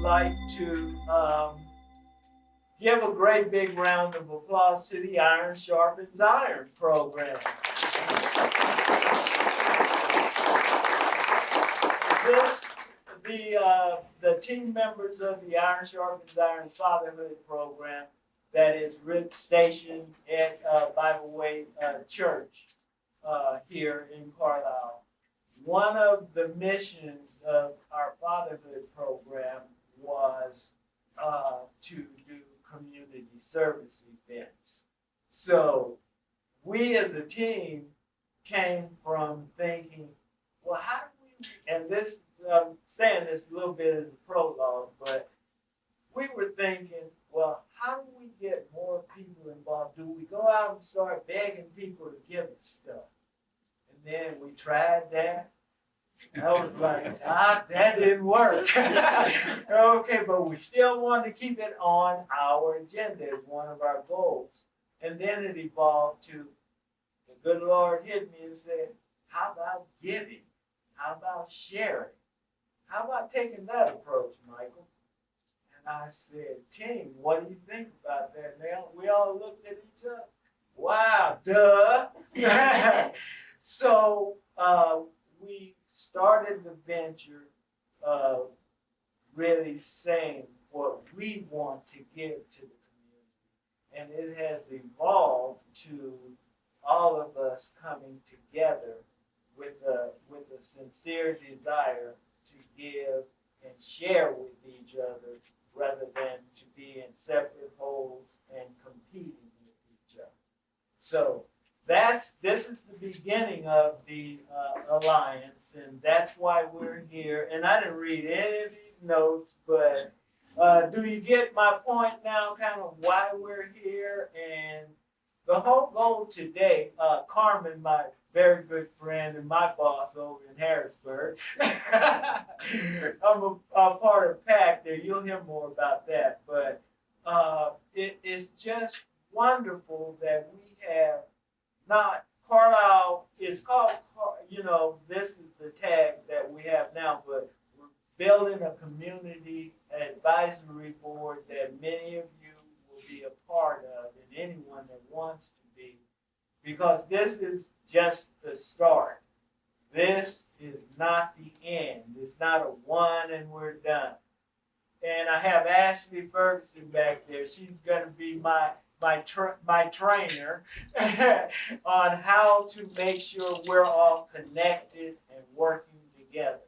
like to give a great big round of applause to the Iron Sharpens Iron program. The team members of the Iron Sharpens Iron Fatherhood program that is stationed at Bible Way Church here in Carlisle. One of the missions of our fatherhood program was to do community service events. So we as a team came from thinking, well, how do we, and this, I'm saying this a little bit as a prologue, but we were thinking, well, how do we get more people involved? Do we go out and start begging people to give us stuff? And then we tried that. I was like, that didn't work. Okay, but we still wanted to keep it on our agenda as one of our goals. And then it evolved to, the good Lord hit me and said, how about giving? How about sharing? How about taking that approach, Michael? And I said, team, what do you think about that, man? We all looked at each other. Wow, duh. So we started the venture of really saying what we want to give to the community. And it has evolved to all of us coming together with a sincere desire to give and share with each other rather than to be in separate holes and competing with each other. So this is the beginning of the alliance, and that's why we're here. And I didn't read any of these notes, but do you get my point now, kind of why we're here? And the whole goal today, Carmen, my very good friend and my boss over in Harrisburg, I'm a part of PAC there. You'll hear more about that. But it is just wonderful that we have not Carlisle, it's called, this is the tag that we have now, but we're building a community advisory board that many of you will be a part of, and anyone that wants to be, because this is just the start. This is not the end. It's not a one and we're done. And I have Ashley Ferguson back there. She's going to be my trainer on how to make sure we're all connected and working together.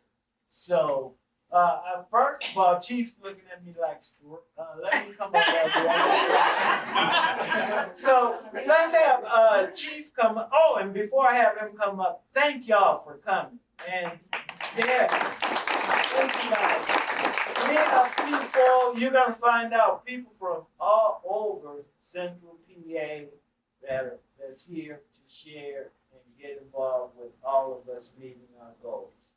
So, first of all, Chief's looking at me like, let me come up there. So, let's have Chief come up. Oh, and before I have him come up, thank y'all for coming. And, yeah, thank you guys. We have people, you're going to find out, people from all over Central PA that's here to share and get involved with all of us meeting our goals.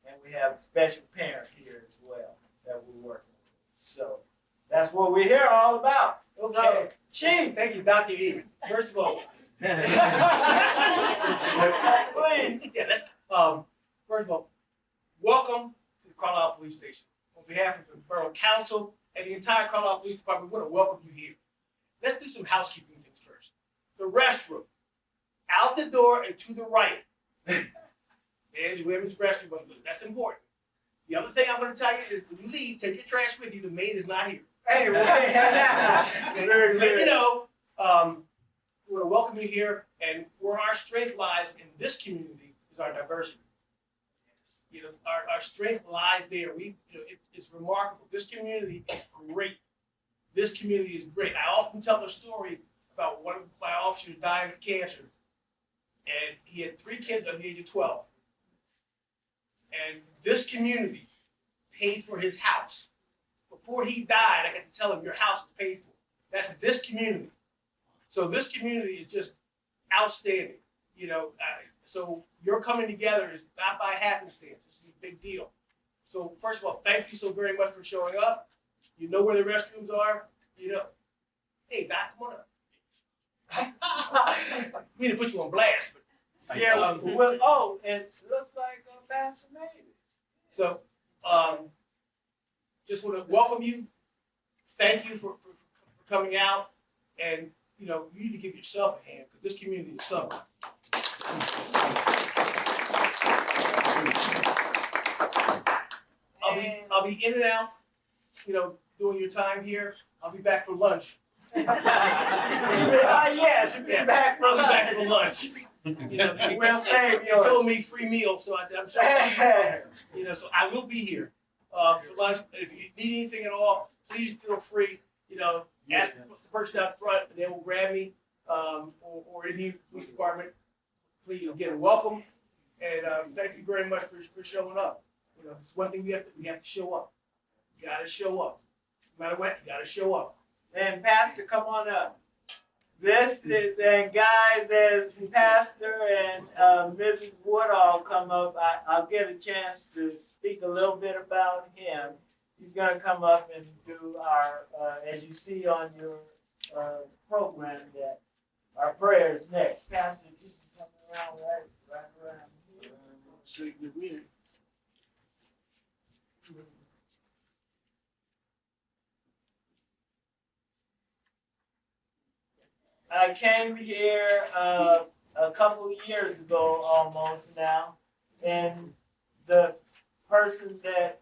And we have a special parent here as well that we're working with. So that's what we're here all about. Okay. So, Chief. Thank you, Dr. E. First of all, Please. yeah, first of all, welcome to the Carlisle Police Station. On behalf of the Borough Council and the entire Carlisle Police Department, we want to welcome you here. Let's do some housekeeping things first. The restroom, out the door and to the right. There's your women's restroom. That's important. The other thing I'm going to tell you is when you leave, take your trash with you. The maid is not here. Hey, very good. You know, we want to welcome you here, and where our strength lies in this community is our diversity. You know, our strength lies there. It's remarkable. This community is great. This community is great. I often tell a story about one of my officers dying of cancer, and he had 3 kids under the age of 12. And this community paid for his house. Before he died, I got to tell him, your house is paid for. That's this community. So this community is just outstanding. You know, so your coming together is not by happenstance. This is a big deal. So first of all, thank you so very much for showing up. You know where the restrooms are. You know, hey, Doc, come on up. We need to put you on blast, but Yeah, and it looks like vaccinated. So, just want to welcome you. Thank you for coming out. And, you know, you need to give yourself a hand because this community is something. I'll be in and out, you know, doing your time here. I'll be back for lunch. Yes, we'll be back for I'll be lunch. back for lunch. You know, We'll save you yours. told me free meal, so I said, I'm sorry. You know, so I will be here for lunch. If you need anything at all, please feel free. You know, ask the person out front, and they will grab me, or anything in the police department. Please, again, welcome, and thank you very much for showing up. You know, it's one thing we have to show up. You gotta show up. No matter what, you gotta show up. And Pastor, come on up. This is, and guys, as Pastor and Mrs. Woodall come up, I'll get a chance to speak a little bit about him. He's going to come up and do our, as you see on your program, that our prayers next. Pastor, you can come around right around here. Shake the wind. I came here a couple of years ago almost now, and the person that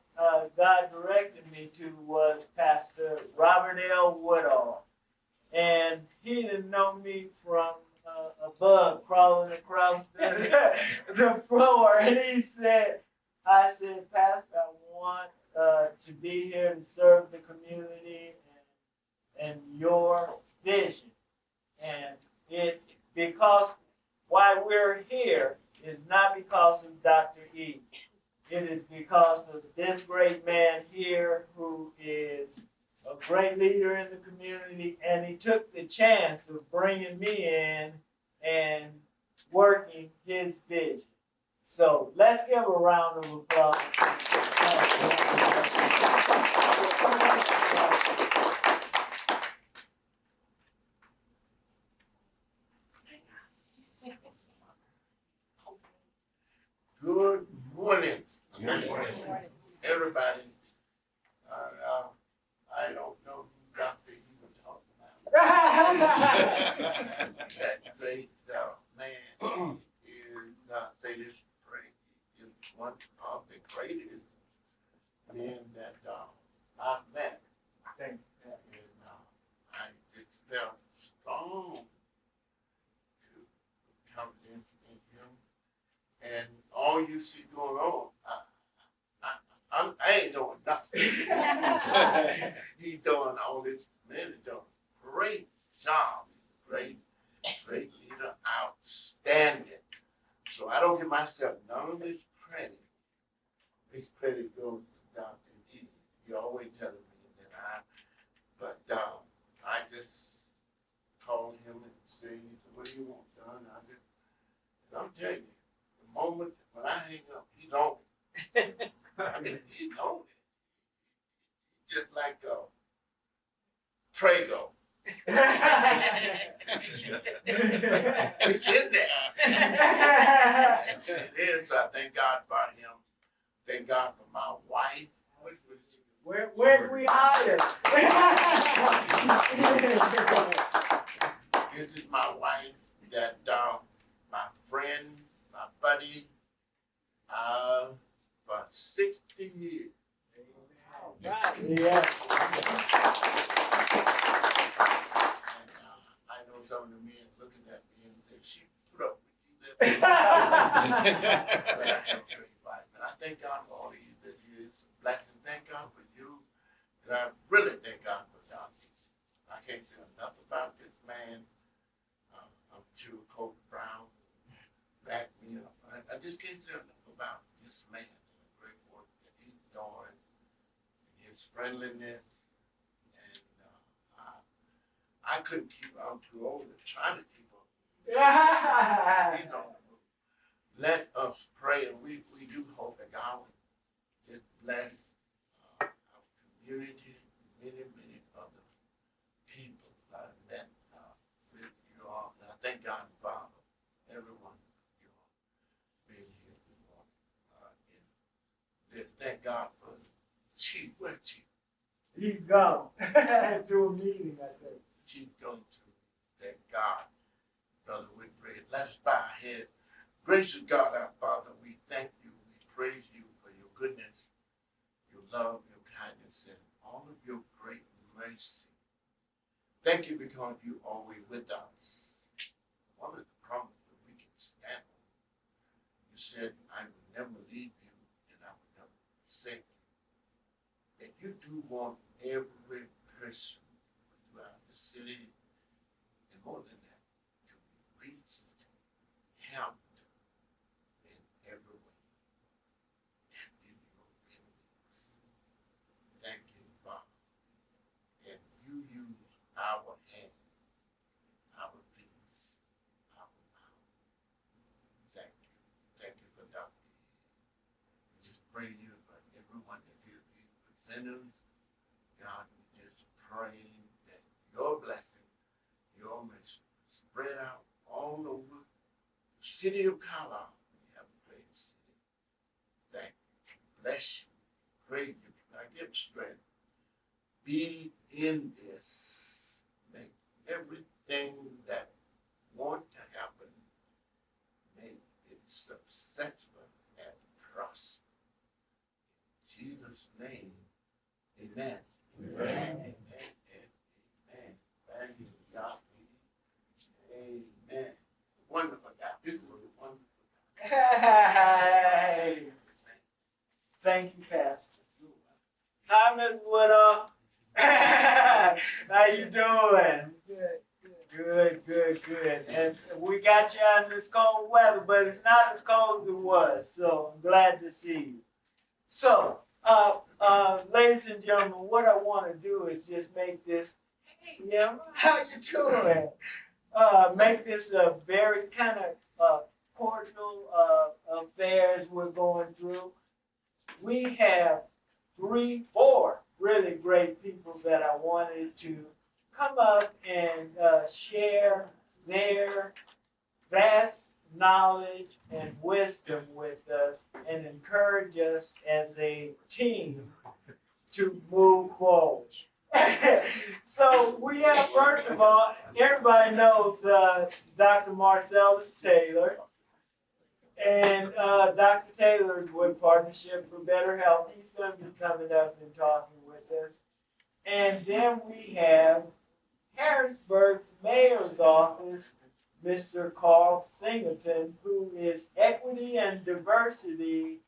God directed me to was Pastor Robert L. Woodall. And he didn't know me from a bug crawling across the floor. And I said, Pastor, I want to be here to serve the community and your vision. And because why we're here is not because of Dr. E. It is because of this great man here who is a great leader in the community, and he took the chance of bringing me in and working his vision. So let's give a round of applause. Good morning. Good morning, everybody. I don't know who Dr. E was talking about. That great man is, say this phrase, is one of the greatest men that I've met. Thank you. And I just felt strong to confidence in him. And all you see going on, I ain't doing nothing. He's doing all this, man, he's doing a great job. Great leader, outstanding. So I don't give myself none of this credit. This credit goes to Dr. G. He always telling me that but I just called him and said, what do you want done? And I'm telling you, the moment when I hang up, he's on it. I mean, he's on it. Just like Prego. It's in there. It is. I thank God for him. Thank God for my wife. Where do we hire? This is my wife, that my friend, my buddy, for 60 years. Yes. I know some of the men looking at me and say, she put up with you. But I have a great wife. And I thank God for all of you that you. It's a blessing. Thank God for you. And I really thank God for Dr. I can't say enough about this man. I'm sure Kobe Brown backed me up. I just can't say enough about this man and the great work that he's doing, his friendliness. I couldn't keep, I'm too old to try to keep up. You know, let us pray, and we do hope that God will just bless our community, many other people that with you all. And I thank God, Father, everyone you all being here this morning. Thank God for Chief. Where's Chief? He's gone to a meeting, I think. He's going to thank God. Brother Whitbread, let us bow our head. Gracious God, our Father, we thank you, we praise you for your goodness, your love, your kindness, and all of your great mercy. Thank you because you are always with us. One of the promises that we can stand on. You said, I will never leave you and I will never forsake you. And you do want every person throughout the city, and more than that, to be reached, helped in every way. And in your goodness. Thank you, Father. And you use our hand, our feet, our mouth. Thank you. Thank you for that. We just pray you for everyone that will be presenters. God, we just pray that your blessing, your mercy spread out all over the city of Carlisle. We have a great city. Thank you. Bless you. Praise you. I give strength. Be in this. Make everything that want to happen, make it successful and prosper. In Jesus' name, amen. Amen. Amen. Amen. Thank you, God. Amen. Wonderful God. This was a wonderful Hey, thank you, Pastor. Hi, Miss Woodall. How you doing? Good. And we got you out in this cold weather, but it's not as cold as it was. So I'm glad to see you. So, ladies and gentlemen, what I want to do is just make this. Hey, yeah, how you doing? Make this a very kind of cordial affairs we're going through. We have 4 really great people that I wanted to come up and share their vast knowledge and wisdom with us and encourage us as a team to move forward. So we have, first of all, everybody knows Dr. Marcellus Taylor. And Dr. Taylor is with Partnership for Better Health. He's going to be coming up and talking with us. And then we have Harrisburg's mayor's office, Mr. Karl Singleton, who is Equity and Diversity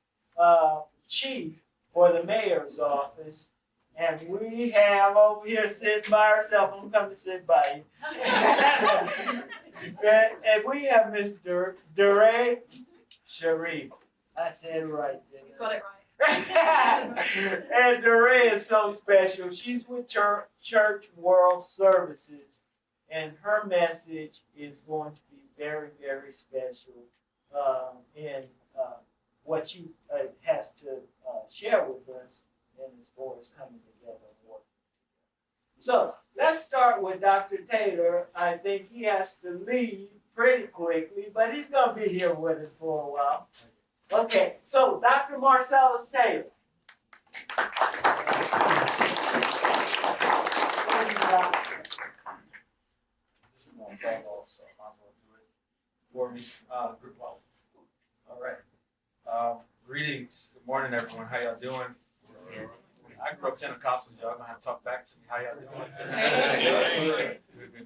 Chief for the mayor's office. And we have over here sitting by ourselves. I'm coming to sit by you. And we have Mr. Duree. Sharif. I said it right. You got it right. And Duree is so special. She's with Church World Services. And her message is going to be very, very special in what she has to share with us and as far as coming together and working together. So let's start with Dr. Taylor. I think he has to leave pretty quickly, but he's going to be here with us for a while. Okay, so Dr. Marcellus Taylor. This is my phone off, so I might as well do it for me. Group well. All right. Greetings. Good morning, everyone. How y'all doing? I grew up Pentecostal. Y'all gonna have to talk back to me. How y'all doing?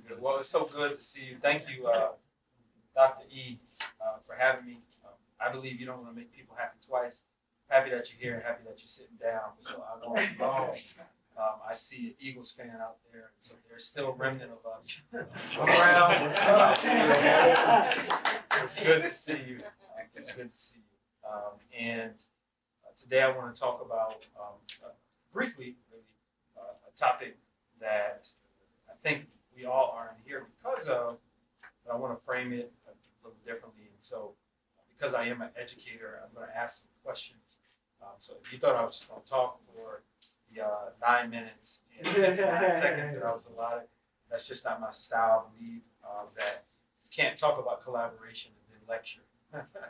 Good. Well, it's so good to see you. Thank you, Dr. E, for having me. I believe you don't want to make people happy twice. Happy that you're here, happy that you're sitting down. So I go along. I see an Eagles fan out there, so there's still a remnant of us around. It's good to see you. It's good to see you. And today I want to talk about, briefly, really, a topic that I think we all are in here because of, but I want to frame it a little differently. And so, because I am an educator, I'm going to ask some questions. So if you thought I was just going to talk for the 9 minutes and 59 seconds that I was allotted, that's just not my style. I believe that you can't talk about collaboration and then lecture.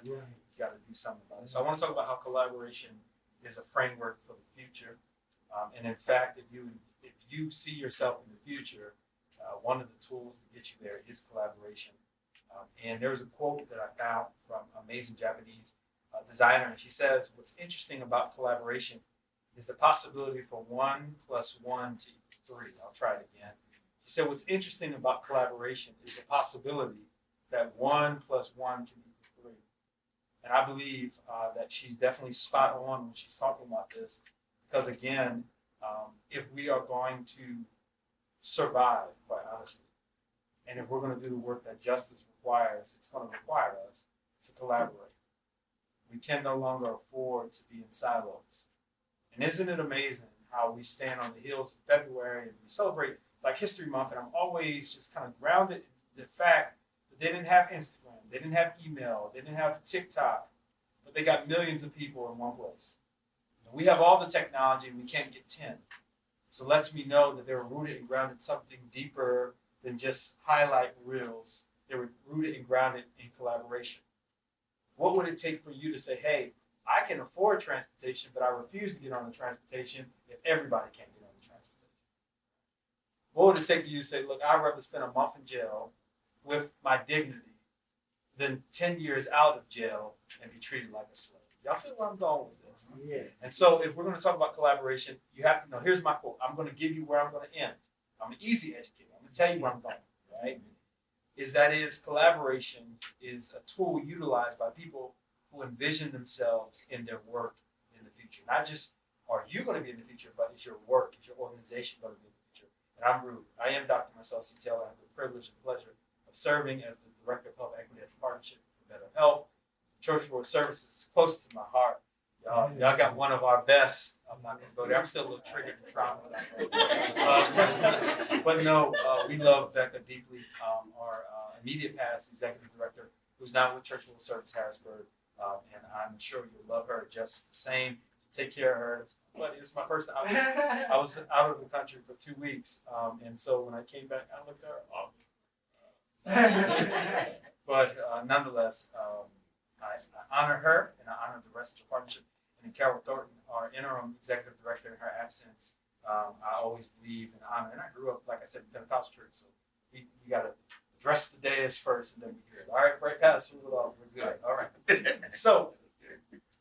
You got to do something about it. So I want to talk about how collaboration is a framework for the future. And in fact, if you see yourself in the future, one of the tools to get you there is collaboration. And there was a quote that I found from an amazing Japanese designer, and she says, "What's interesting about collaboration is the possibility for 1 + 1 to equal 3." I'll try it again. She said, "What's interesting about collaboration is the possibility that 1 + 1 can equal 3." And I believe that she's definitely spot on when she's talking about this, because again, if we are going to survive, quite honestly, and if we're going to do the work that justice requires, it's going to require us to collaborate. We can no longer afford to be in silos. And isn't it amazing how we stand on the hills of February and we celebrate Black History Month, and I'm always just kind of grounded in the fact that they didn't have Instagram, they didn't have email, they didn't have TikTok, but they got millions of people in one place. We have all the technology and we can't get 10. So lets me know that they were rooted and grounded in something deeper than just highlight reels. They were rooted and grounded in collaboration. What would it take for you to say, hey, I can afford transportation, but I refuse to get on the transportation if everybody can't get on the transportation? What would it take for you to say, look, I'd rather spend a month in jail with my dignity than 10 years out of jail and be treated like a slave? Y'all feel where I'm going with this? Yeah. And so if we're going to talk about collaboration, you have to know, here's my quote. I'm going to give you where I'm going to end. I'm an easy educator. I'm going to tell you where I'm going, right? Collaboration is a tool utilized by people who envision themselves in their work in the future. Not just are you going to be in the future, but is your work, is your organization going to be in the future? And I'm Rude. I am Dr. Marcellus Taylor. I have the privilege and pleasure of serving as the Director of Health Equity at the Partnership for Better Health. Church World Services is close to my heart. Y'all got one of our best. I'm not going to go there. I'm still a little triggered and trauma. But no, we love Becca deeply, our immediate past executive director, who's now with Church World Service Harrisburg. And I'm sure you'll love her just the same. Take care of her. But it's my first. I was out of the country for 2 weeks, and so when I came back, I looked at her. But nonetheless, I honor her and I honor the rest of the partnership. And Carol Thornton, our interim executive director, in her absence, I always believe in honor. And I grew up, like I said, in Pentecostal church, so you got to address the dais first, and then we hear it. All right, Pastor, we're good. All right. So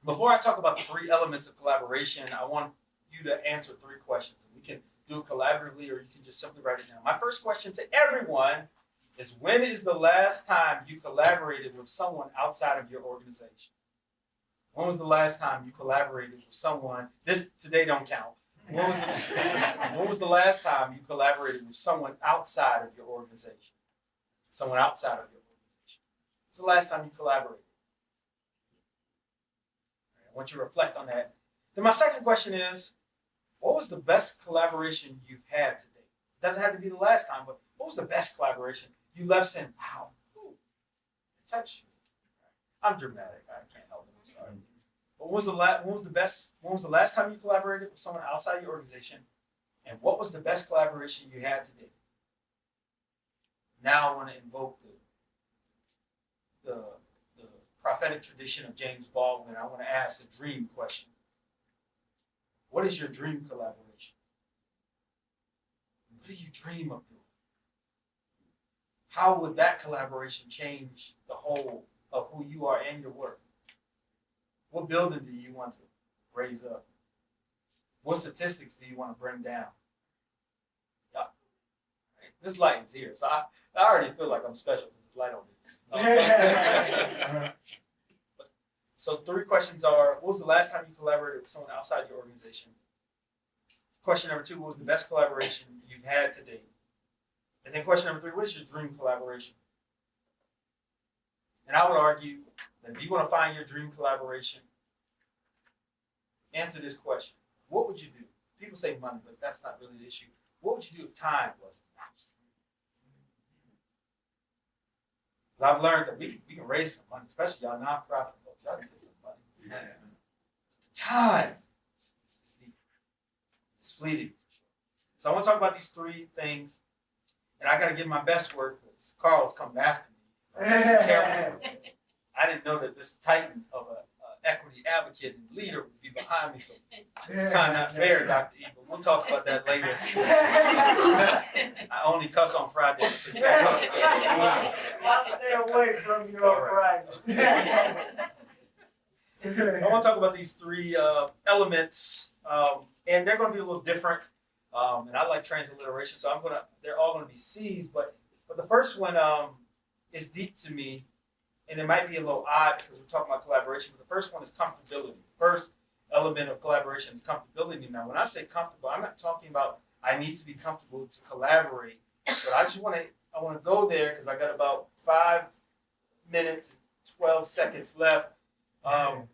before I talk about the 3 elements of collaboration, I want you to answer 3 questions. We can do it collaboratively, or you can just simply write it down. My first question to everyone is, when is the last time you collaborated with someone outside of your organization? When was the last time you collaborated with someone? This today don't count. When was the last time you collaborated with someone outside of your organization? Someone outside of your organization. When was the last time you collaborated? I want you to reflect on that. Then my second question is, what was the best collaboration you've had today? It doesn't have to be the last time, but what was the best collaboration? You left saying, wow, it touched me. I'm dramatic. I can't help it. I'm sorry. But when was the last time you collaborated with someone outside your organization? And what was the best collaboration you had today? Now I want to invoke the prophetic tradition of James Baldwin. I want to ask a dream question. What is your dream collaboration? What do you dream of doing? How would that collaboration change the whole of who you are and your work? What building do you want to raise up? What statistics do you want to bring down? Yeah. Right. This light is here, so I already feel like I'm special with this light on me. So 3 questions are, what was the last time you collaborated with someone outside your organization? Question number 2, what was the best collaboration you've had to date? And then question number 3, what is your dream collaboration? And I would argue that if you want to find your dream collaboration, answer this question. What would you do? People say money, but that's not really the issue. What would you do if time wasn't? I've learned that we can raise some money, especially y'all nonprofit folks. Y'all can get some money. The time is deep. It's fleeting. So I want to talk about these 3 things, and I got to give my best work because Karl's coming after me. Be careful. I didn't know that this titan of an equity advocate and leader would be behind me, so it's kind of not fair, Dr. E, but we'll talk about that later. I only cuss on Fridays. So I'll stay away from your Friday. So I want to talk about these three elements, and they're going to be a little different. And I like transliteration, so they're all going to be C's. But the first one is deep to me, and it might be a little odd because we're talking about collaboration. But the first one is comfortability. The first element of collaboration is comfortability. Now, when I say comfortable, I'm not talking about I need to be comfortable to collaborate, but I want to go there because I got about 5 minutes and 12 seconds left.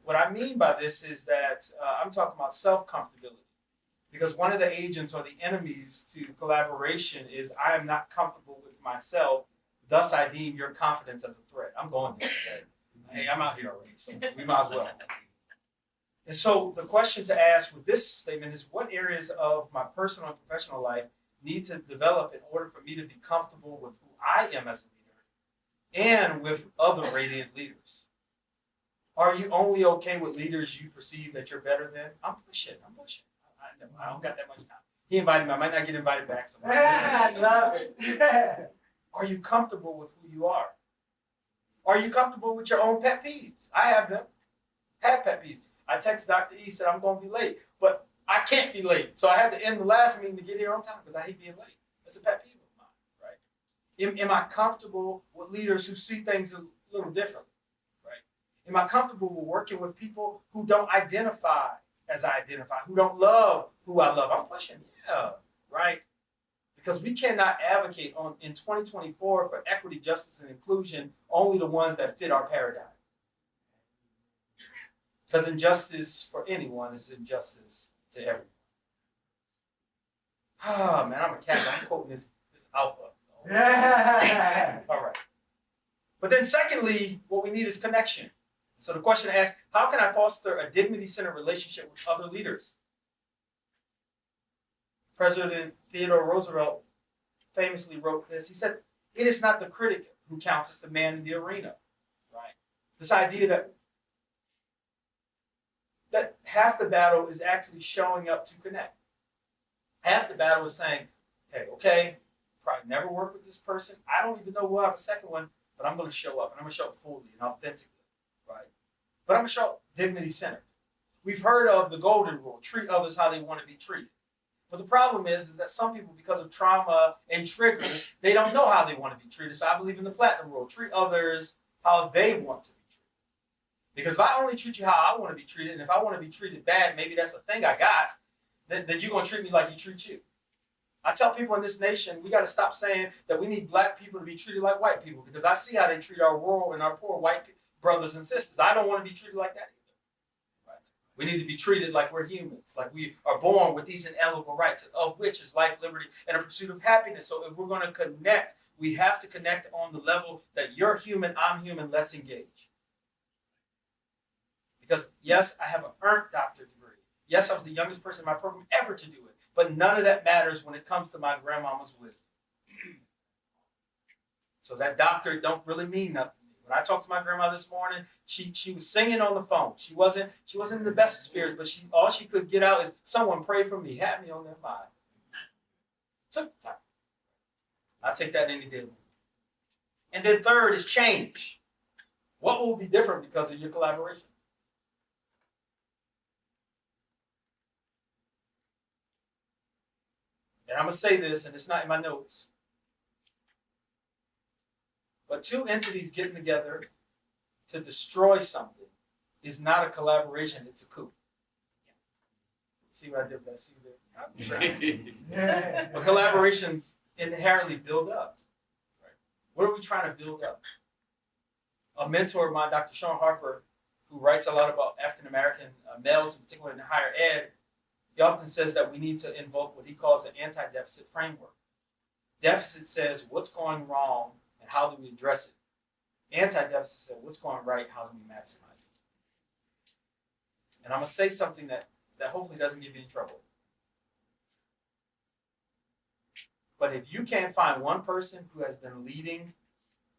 What I mean by this is that I'm talking about self-comfortability. Because one of the agents or the enemies to collaboration is I am not comfortable with myself, thus I deem your confidence as a threat. I'm going there today. Hey, I'm out here already, so we might as well. And so the question to ask with this statement is what areas of my personal and professional life need to develop in order for me to be comfortable with who I am as a leader and with other radiant leaders? Are you only okay with leaders you perceive that you're better than? I'm pushing. I don't got that much time. He invited me. I might not get invited back. So I love it. Are you comfortable with who you are? Are you comfortable with your own pet peeves? I have them. Have pet peeves. I text Dr. E, said I'm going to be late, but I can't be late. So I had to end the last meeting to get here on time because I hate being late. That's a pet peeve of mine, right? Am I comfortable with leaders who see things a little differently, right? Am I comfortable with working with people who don't identify as I identify, who don't love who I love? I'm pushing, yeah, right? Because we cannot advocate in 2024 for equity, justice, and inclusion only the ones that fit our paradigm. Because injustice for anyone is injustice to everyone. Ah, man, I'm a cat. I'm quoting this alpha. All right. But then secondly, what we need is connection. So the question asks, how can I foster a dignity-centered relationship with other leaders? President Theodore Roosevelt famously wrote this. He said, it is not the critic who counts, it's the man in the arena. Right? This idea that half the battle is actually showing up to connect. Half the battle is saying, hey, okay, probably never work with this person. I don't even know we'll have a second one, but I'm going to show up, and I'm going to show up fully and authentically. Right? But I'm going to show up dignity-centered. We've heard of the golden rule, treat others how they want to be treated. But the problem is that some people, because of trauma and triggers, they don't know how they want to be treated. So I believe in the platinum rule, treat others how they want to be treated. Because if I only treat you how I want to be treated, and if I want to be treated bad, maybe that's the thing I got, then you're going to treat me like you treat you. I tell people in this nation, we got to stop saying that we need black people to be treated like white people, because I see how they treat our rural and our poor white brothers and sisters. I don't want to be treated like that either. Right? We need to be treated like we're humans, like we are born with these inalienable rights, of which is life, liberty, and a pursuit of happiness. So if we're going to connect, we have to connect on the level that you're human, I'm human, let's engage. Because yes, I have an earned doctorate degree. Yes, I was the youngest person in my program ever to do it. But none of that matters when it comes to my grandmama's wisdom. So that doctorate don't really mean nothing to me. When I talked to my grandma this morning, she was singing on the phone. She wasn't in the best of spirits, but all she could get out is someone pray for me, had me on their mind. Took time. I take that any day. And then third is change. What will be different because of your collaboration? And I'm going to say this, and it's not in my notes. But two entities getting together to destroy something is not a collaboration, it's a coup. See what I did with that? See there? But collaborations inherently build up. Right? What are we trying to build up? A mentor of mine, Dr. Sean Harper, who writes a lot about African American males, in particular in higher ed, he often says that we need to invoke what he calls an anti-deficit framework. Deficit says what's going wrong and how do we address it. Anti-deficit says what's going right, how do we maximize it. And I'm going to say something that hopefully doesn't give you in trouble. But if you can't find one person who has been leading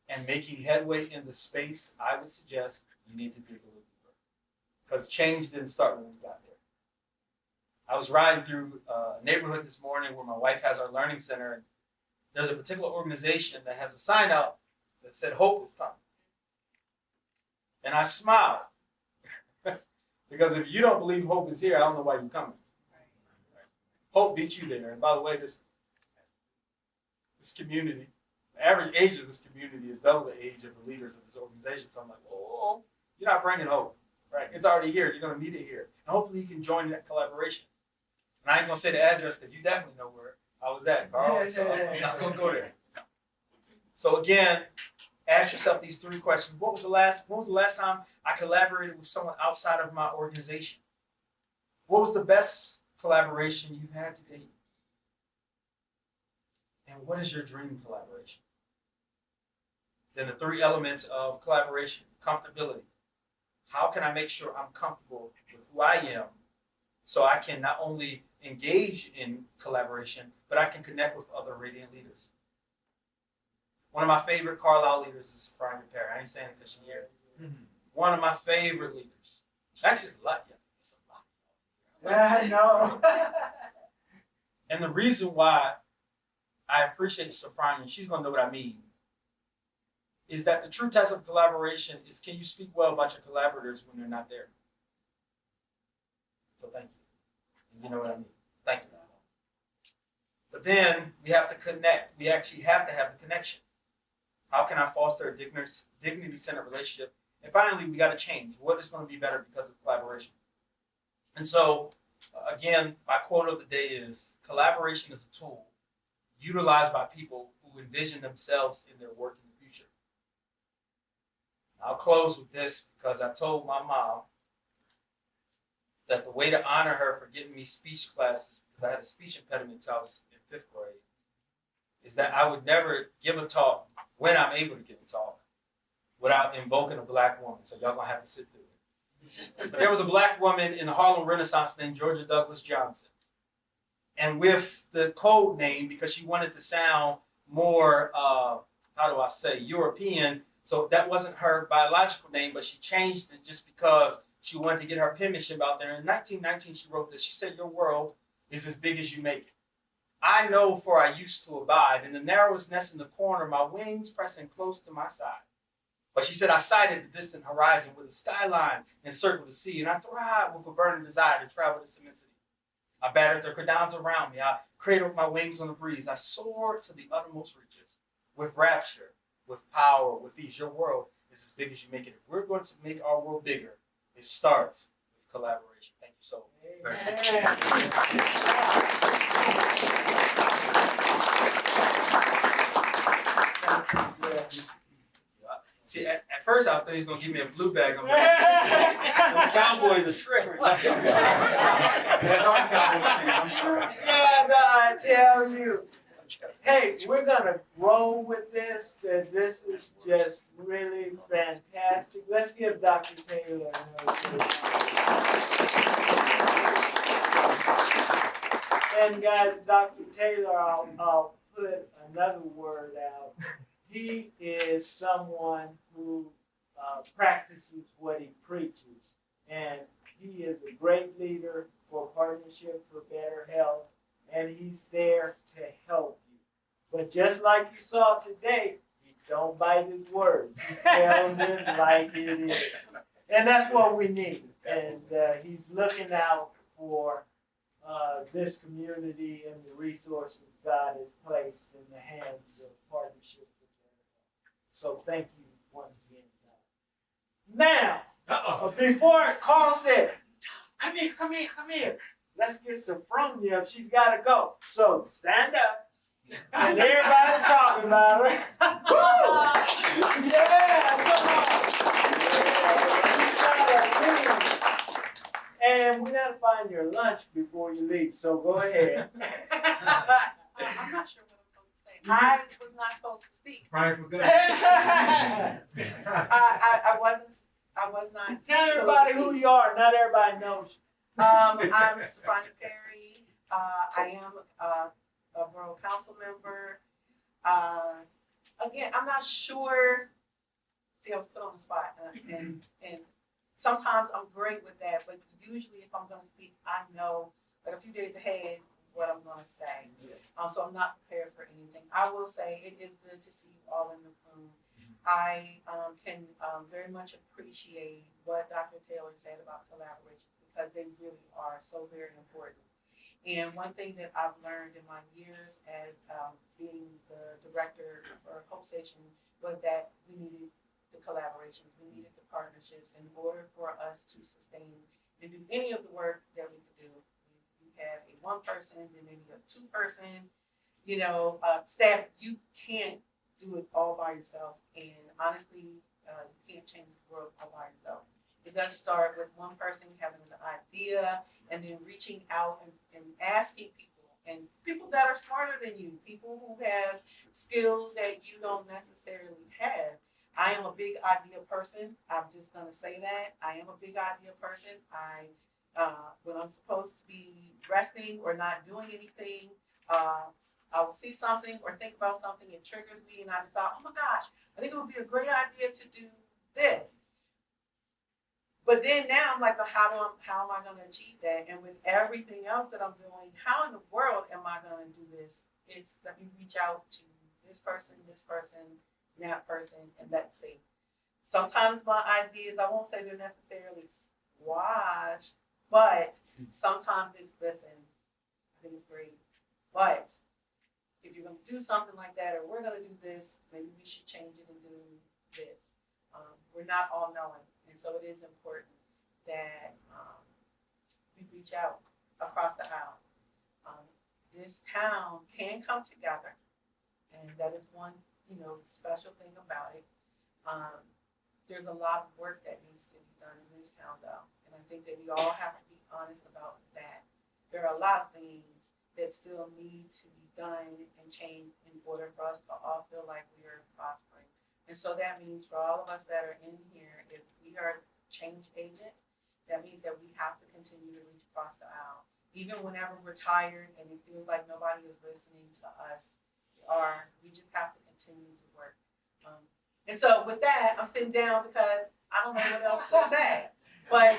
and making headway in the space, I would suggest you need to dig a little deeper. because change didn't start when we got there. I was riding through a neighborhood this morning where my wife has our learning center, and there's a particular organization that has a sign out that said hope is coming. And I smiled because if you don't believe hope is here, I don't know why you're coming. Hope beat you there. And by the way, this community, the average age of this community is double the age of the leaders of this organization. So I'm like, oh, you're not bringing hope, right? It's already here. You're going to need it here. And hopefully you can join that collaboration. And I ain't going to say the address because you definitely know where I was at, Karl. So I'm not going to go there. So again, ask yourself these 3 questions. When was the last time I collaborated with someone outside of my organization? What was the best collaboration you've had to date? And what is your dream collaboration? Then the 3 elements of collaboration: comfortability. How can I make sure I'm comfortable with who I am so I can not only engage in collaboration, but I can connect with other radiant leaders? One of my favorite Carlisle leaders is Sharif. I ain't saying it because she's here. One of my favorite leaders. Actually, it's a lot. Yeah, it's a lot. Yeah, I know. And the reason why I appreciate Safran, and she's going to know what I mean, is that the true test of collaboration is, can you speak well about your collaborators when they're not there? So thank you. And you know what I mean. Thank you. But then we have to connect. We actually have to have the connection. How can I foster a dignity-centered relationship? And finally, we got to change. What is going to be better because of collaboration? And so, again, my quote of the day is, collaboration is a tool utilized by people who envision themselves in their work in the future. I'll close with this because I told my mom that the way to honor her for giving me speech classes, because I had a speech impediment until I was in 5th grade, is that I would never give a talk when I'm able to give a talk without invoking a black woman. So y'all gonna have to sit through it. But there was a black woman in the Harlem Renaissance named Georgia Douglas Johnson. And with the code name, because she wanted to sound more, European, so that wasn't her biological name, but she changed it just because she wanted to get her penmanship out there. In 1919, she wrote this. She said, "Your world is as big as you make it. I know, for I used to abide in the narrowest nest in the corner, my wings pressing close to my side. But," she said, "I sighted the distant horizon with a skyline encircled the sea, and I thrived with a burning desire to travel this immensity. I battered the cordons around me. I cradled my wings on the breeze. I soared to the uttermost reaches with rapture, with power, with ease. Your world is as big as you make it. If we're going to make our world bigger, it starts with collaboration." Thank you so very much. See, at first I thought he was going to give me a blue bag. I'm like, the Cowboys are tripping. That's our Cowboys fan. I'm sorry. Yeah, no, I tell you. Hey, we're going to roll with this. This is just really fantastic. Let's give Dr. Taylor another. And guys, Dr. Taylor, I'll put another word out. He is someone who practices what he preaches. And he is a great leader for Partnership for Better Health. And he's there to help you. But just like you saw today, he don't bite his words. He tells it like it is. And that's what we need. And he's looking out for this community and the resources God has placed in the hands of Partnership for Better Health. So thank you once again, God. Now, before Karl said, come here. Let's get some from you. She's got to go. So stand up. And everybody's talking about it. Woo! Yeah, come on. And we got to find your lunch before you leave. So go ahead. I'm not sure what I'm supposed to say. I was not supposed to speak. Right, for good. I was not. Tell everybody who you are. Not everybody knows. I'm Sophia Perry. I am a borough council member. Again, I'm not sure. See, I was put on the spot, and sometimes I'm great with that, but usually if I'm gonna speak, I know like a few days ahead what I'm gonna say. So I'm not prepared for anything. I will say it is good to see you all in the room. I can very much appreciate what Dr. Taylor said about collaborations because they really are so very important. And one thing that I've learned in my years as being the director for Hope Station was that we needed the collaborations, we needed the partnerships in order for us to sustain and do any of the work that we could do. You have a one person, then maybe a two person, staff. You can't do it all by yourself. And honestly, you can't change the world all by yourself. It does start with one person having an idea and then reaching out and asking people that are smarter than you, people who have skills that you don't necessarily have. I am a big idea person. I'm just gonna say that. I am a big idea person. When I'm supposed to be resting or not doing anything, I will see something or think about something, it triggers me, and I decide, oh my gosh, I think it would be a great idea to do this. But then now I'm like, how am I going to achieve that? And with everything else that I'm doing, how in the world am I going to do this? It's let me reach out to this person, that person, and let's see. Sometimes my ideas, I won't say they're necessarily squashed, but sometimes it's, listen, I think it's great, but if you're going to do something like that, or we're going to do this, maybe we should change it and do this. We're not all knowing. And so it is important that we reach out across the aisle. This town can come together, and that is one, special thing about it. There's a lot of work that needs to be done in this town, though, and I think that we all have to be honest about that. There are a lot of things that still need to be done and changed in order for us to all feel like we are prospering. And so that means for all of us that are in here, if we are change agents, that means that we have to continue to reach across the aisle. Even whenever we're tired and it feels like nobody is listening to us, we just have to continue to work. And so with that, I'm sitting down because I don't know what else to say. But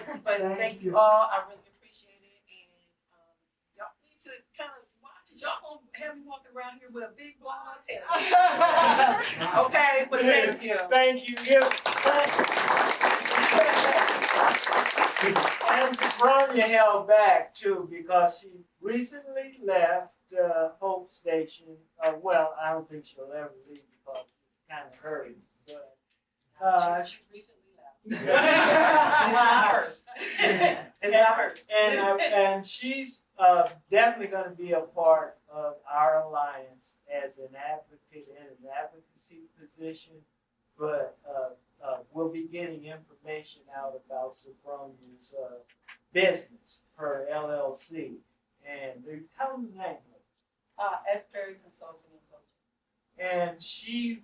thank you all. I really appreciate it. And y'all need to kind of watch it. Y'all gonna have me walking around here with a big blonde head. Okay, but thank you. Thank you. And Sophronia held back too because she recently left Hope Station. Well, I don't think she'll ever leave because it's kind of hurry. But She recently left. It's not hers. It's not hers. And she's definitely going to be a part of our alliance as an advocate in an advocacy position, but we'll be getting information out about Sophronia's business, her LLC, and they're telling the name of it. Perry Consulting and Coaching. And she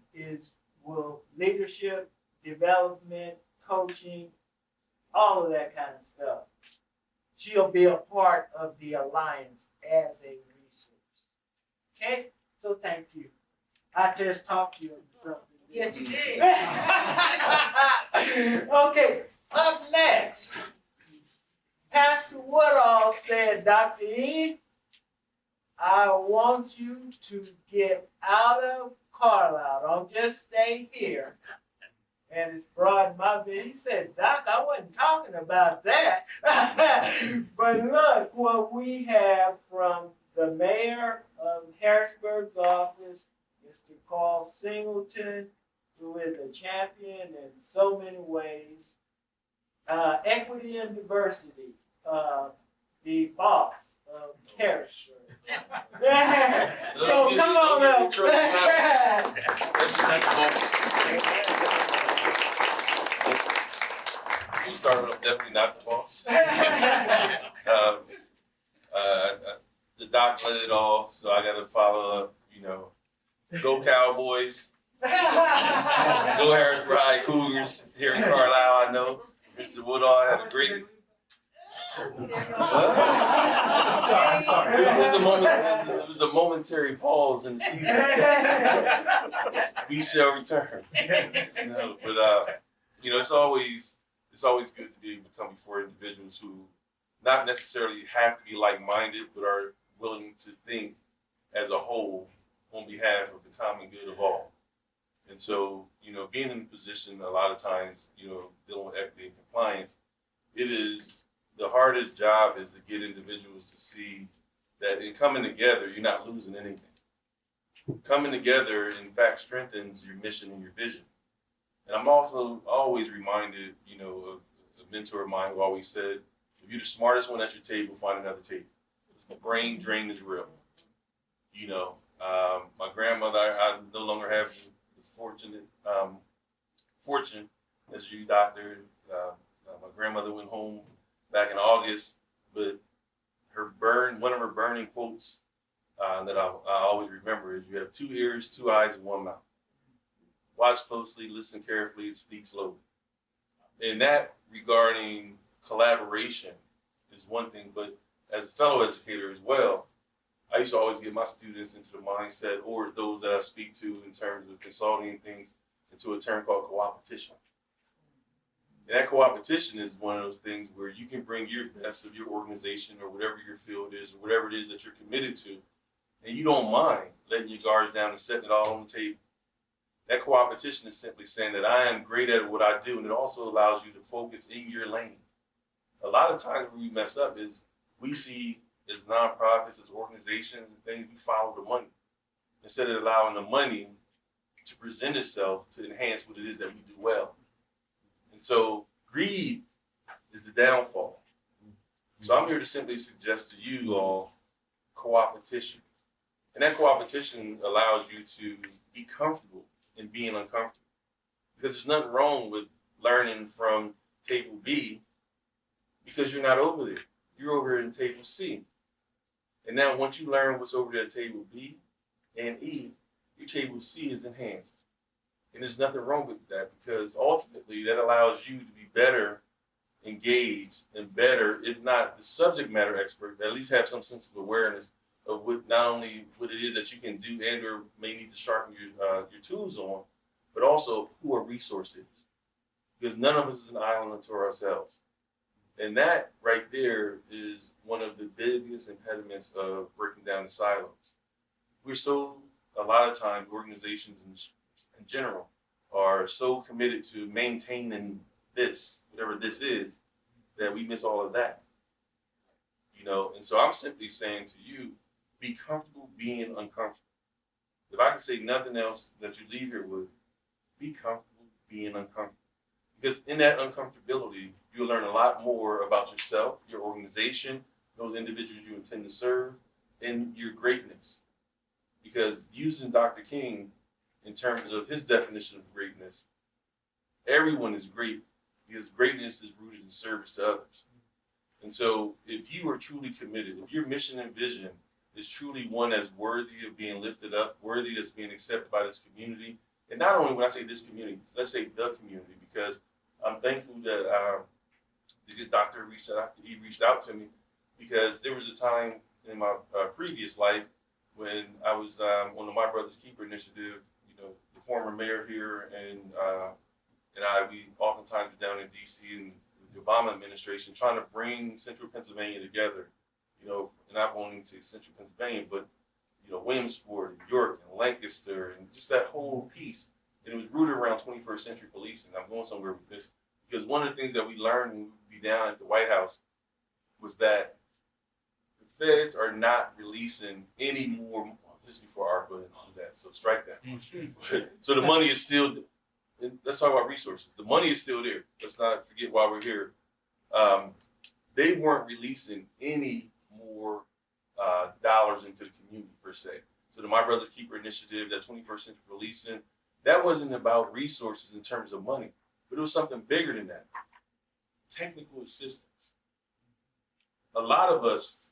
will leadership, development, coaching, all of that kind of stuff. She'll be a part of the alliance as a resource. Okay? So thank you. I just talked to you about something. Yes, you did. Okay, up next. Pastor Woodall said, Dr. E, I want you to get out of Carlisle. Don't just stay here. And it's broad my bit. He said, Doc, I wasn't talking about that. But look what we have from the mayor of Harrisburg's office, Mr. Karl Singleton, who is a champion in so many ways. Equity and diversity, the boss of Harrisburg. So come on up. You started off definitely not the boss. The doc let it off, so I got to follow up. Go Cowboys, go Harrisburg High Cougars here in Carlisle. I know Mr. Woodall had a great. Sorry. It was a momentary pause in the season. We shall return. But it's it's always good to be able to come before individuals who not necessarily have to be like-minded, but are willing to think as a whole on behalf of the common good of all. And so, being in a position a lot of times, dealing with equity and compliance, it is the hardest job is to get individuals to see that in coming together, you're not losing anything. Coming together, in fact, strengthens your mission and your vision. And I'm also always reminded, a mentor of mine who always said, if you're the smartest one at your table, find another table. The brain drain is real. My grandmother, I no longer have the fortune as a youth doctor. My grandmother went home back in August, but one of her burning quotes that I always remember is, you have 2 ears, 2 eyes, and 1 mouth. Watch closely, listen carefully, and speak slowly. And that regarding collaboration is one thing, but as a fellow educator as well, I used to always get my students into the mindset, or those that I speak to in terms of consulting things, into a term called co-opetition. And that co-opetition is one of those things where you can bring your best of your organization or whatever your field is, or whatever it is that you're committed to, and you don't mind letting your guards down and setting it all on the table. That co-opetition is simply saying that I am great at what I do, and it also allows you to focus in your lane. A lot of times where we mess up is we see as nonprofits, as organizations and things, we follow the money instead of allowing the money to present itself to enhance what it is that we do well. And so greed is the downfall. So I'm here to simply suggest to you all co-opetition. And that co-opetition allows you to be comfortable in being uncomfortable. Because there's nothing wrong with learning from table B because you're not over there. You're over here in table C. And now once you learn what's over there at table B and E, your table C is enhanced. And there's nothing wrong with that, because ultimately that allows you to be better engaged and better, if not the subject matter expert, at least have some sense of awareness of what, not only what it is that you can do and or may need to sharpen your tools on, but also who a resource is. Because none of us is an island unto ourselves. And that right there is one of the biggest impediments of breaking down the silos. A lot of times, organizations in general are so committed to maintaining this, whatever this is, that we miss all of that. And so I'm simply saying to you, be comfortable being uncomfortable. If I can say nothing else that you leave here with, be comfortable being uncomfortable. Because in that uncomfortability, you'll learn a lot more about yourself, your organization, those individuals you intend to serve, and your greatness. Because using Dr. King in terms of his definition of greatness, everyone is great because greatness is rooted in service to others. And so if you are truly committed, if your mission and vision is truly one that's worthy of being lifted up, worthy of being accepted by this community, and not only when I say this community, let's say the community, because I'm thankful that the good doctor reached out to me, because there was a time in my previous life when I was on the My Brother's Keeper initiative. The former mayor here and we oftentimes were down in D.C. and the Obama administration trying to bring Central Pennsylvania together. Not only to Central Pennsylvania, but Williamsport, York, and Lancaster, and just that whole piece. And it was rooted around 21st century policing. I'm going somewhere with this because one of the things that we learned when we would be down at the White House was that the feds are not releasing any more. This is before ARPA and all that, so strike that. So the money is still. Let's talk about resources. The money is still there. Let's not forget why we're here. They weren't releasing any more dollars into the community per se. So the My Brother's Keeper initiative, that 21st century policing, that wasn't about resources in terms of money, but it was something bigger than that. Technical assistance. A lot of us,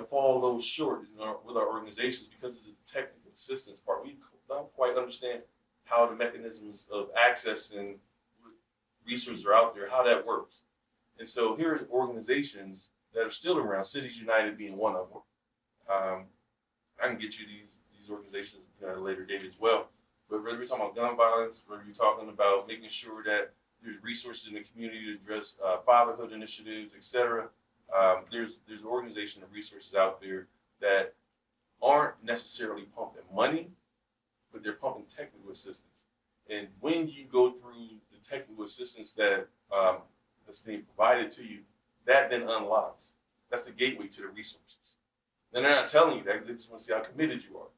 fall a little short with our organizations because it's the technical assistance part. We don't quite understand how the mechanisms of access and resources are out there, how that works. And so here are organizations that are still around, Cities United being one of them. I can get you these organizations at a later date as well. But whether we're talking about gun violence, whether you're talking about making sure that There's resources in the community to address fatherhood initiatives, etc. There's organizational resources out there that aren't necessarily pumping money, but they're pumping technical assistance. And when you go through the technical assistance that's being provided to you, that then unlocks. That's the gateway to the resources. And they're not telling you that, they just want to see how committed you are.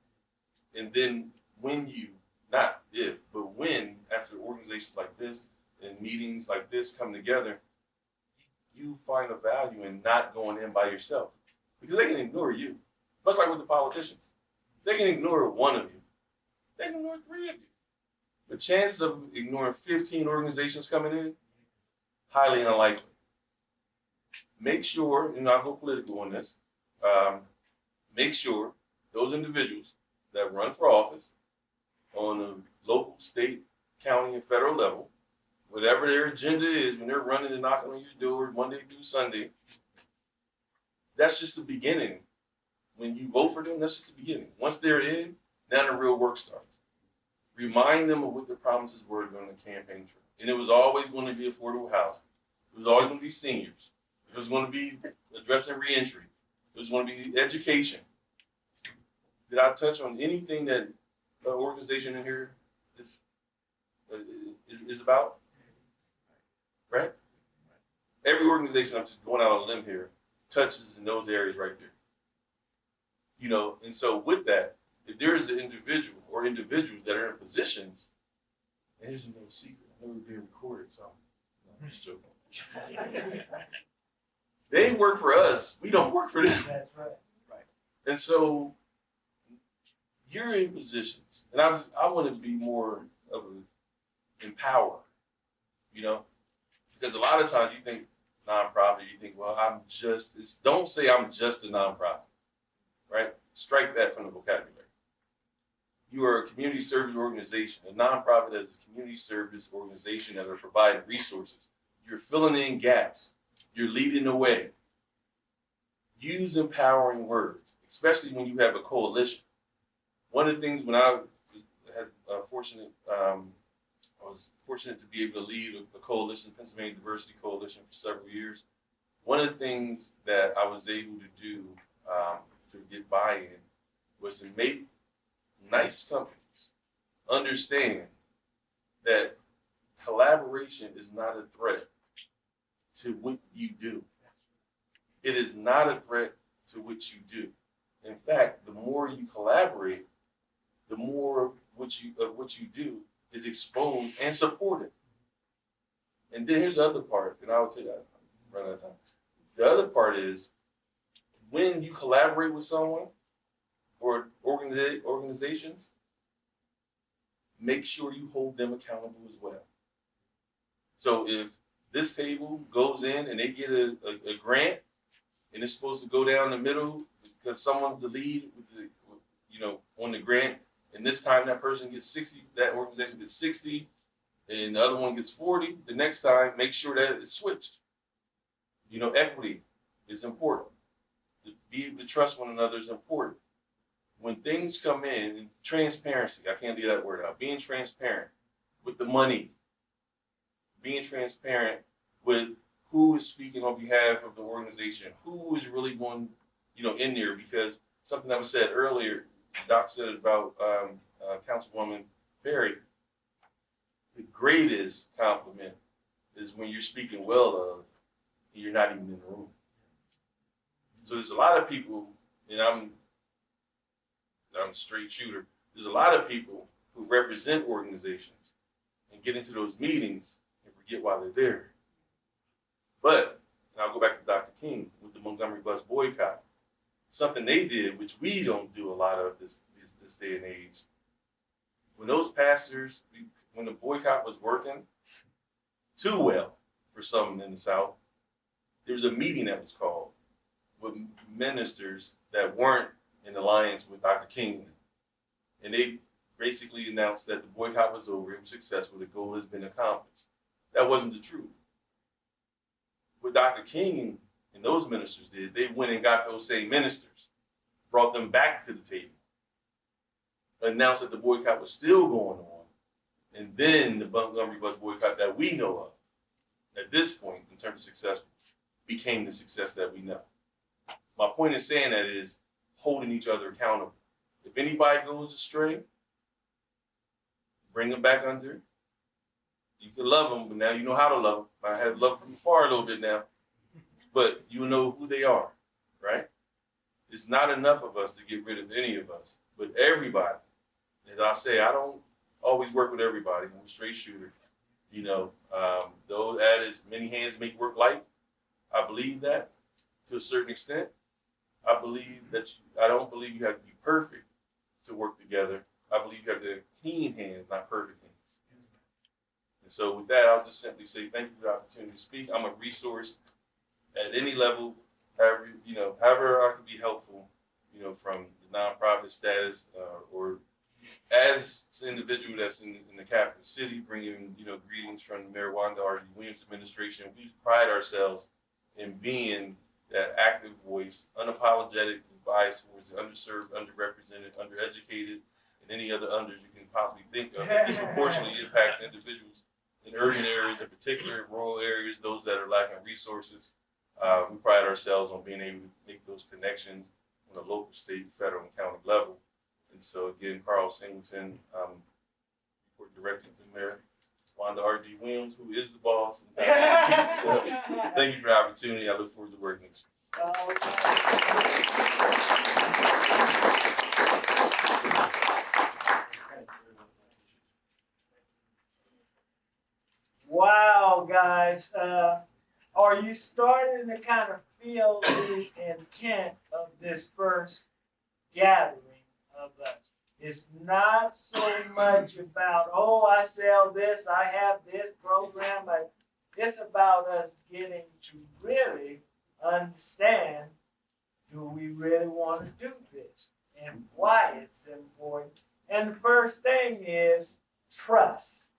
And then when you, not if, but when, after organizations like this and meetings like this come together, you find a value in not going in by yourself. Because they can ignore you. Much like with the politicians. They can ignore one of you. They can ignore 3 of you. The chances of ignoring 15 organizations coming in, highly unlikely. Make sure, and I'll go political on this, make sure those individuals that run for office on the local, state, county, and federal level, whatever their agenda is when they're running and knocking on your door Monday through Sunday, that's just the beginning. When you vote for them, that's just the beginning. Once they're in, now the real work starts. Remind them of what their promises were during the campaign trail. And it was always going to be affordable housing. It was always going to be seniors. It was going to be addressing reentry. It was going to be education. Did I touch on anything that an organization in here is about? Right? Every organization, I'm just going out on a limb here, touches in those areas right there. You know, and so with that, if there is an individual or individuals that are in positions, and here's no secret, I know we're being recorded, so I'm just joking. They work for us, we don't work for them. That's right. Right. And so you're in positions, and I want to be more of an empower, you know, because a lot of times you think nonprofit, you think, well, don't say I'm just a nonprofit, right? Strike that from the vocabulary. You are a community service organization. A nonprofit is a community service organization that are providing resources. You're filling in gaps. You're leading the way. Use empowering words, especially when you have a coalition. One of the things when I was fortunate to be able to lead a coalition, Pennsylvania Diversity Coalition, for several years. One of the things that I was able to do to get buy-in was to make nice companies understand that collaboration is not a threat to what you do. It is not a threat to what you do. In fact, the more you collaborate, the more what you do is exposed and supported. And then here's the other part, and I'll tell you, I'm running out of time. The other part is when you collaborate with someone or organizations, make sure you hold them accountable as well. So if this table goes in and they get a grant and it's supposed to go down the middle because someone's the lead on the grant, and this time that person gets 60, that organization gets 60, and the other one gets 40, the next time make sure that it's switched. Equity is important. Be able to trust one another is important. When things come in, and transparency, I can't leave that word out, being transparent with the money, being transparent with who is speaking on behalf of the organization, who is really going, in there, because something that was said earlier, Doc said about Councilwoman Perry, the greatest compliment is when you're speaking well of and you're not even in the room. So there's a lot of people, and I'm a straight shooter, there's a lot of people who represent organizations and get into those meetings and forget why they're there. But, and I'll go back to Dr. King with the Montgomery bus boycott. Something they did, which we don't do a lot of this day and age. When those pastors, when the boycott was working too well for some in the South, there was a meeting that was called with ministers that weren't in alliance with Dr. King. And they basically announced that the boycott was over, it was successful, the goal has been accomplished. That wasn't the truth. What Dr. King and those ministers did, they went and got those same ministers, brought them back to the table, announced that the boycott was still going on, And then the Montgomery bus boycott that we know of, at this point, in terms of success, became the success that we know. My point in saying that is holding each other accountable. If anybody goes astray, bring them back under. You can love them, but now you know how to love them. I have love from afar a little bit now, but you know who they are, right? It's not enough of us to get rid of any of us, but everybody. As I say, I don't always work with everybody. I'm a straight shooter. You know, though that is many hands make work light. I believe that to a certain extent. I believe that I don't believe you have to be perfect to work together. I believe you have to have clean hands, not perfect hands. And so with that, I'll just simply say thank you for the opportunity to speak. I'm a resource at any level, however I can be helpful, from the nonprofit status or as an individual that's in the capital city, bringing, greetings from the Mayor Wanda R.D. Williams administration. We pride ourselves in being that active voice, unapologetic advice towards the underserved, underrepresented, undereducated, and any other unders you can possibly think of that disproportionately impact individuals in urban areas, in particular, rural areas, those that are lacking resources. We pride ourselves on being able to make those connections on a local, state, federal, and county level. And so again, Karl Singleton, report directly to Mayor Wanda R.D. Williams, who is the boss. So thank you for the opportunity. I look forward to working with you. Wow, guys. Are you starting to kind of feel the intent of this first gathering of us? It's not so much about, oh, I sell this, I have this program, but it's about us getting to really understand, do we really want to do this and why it's important? And the first thing is trust.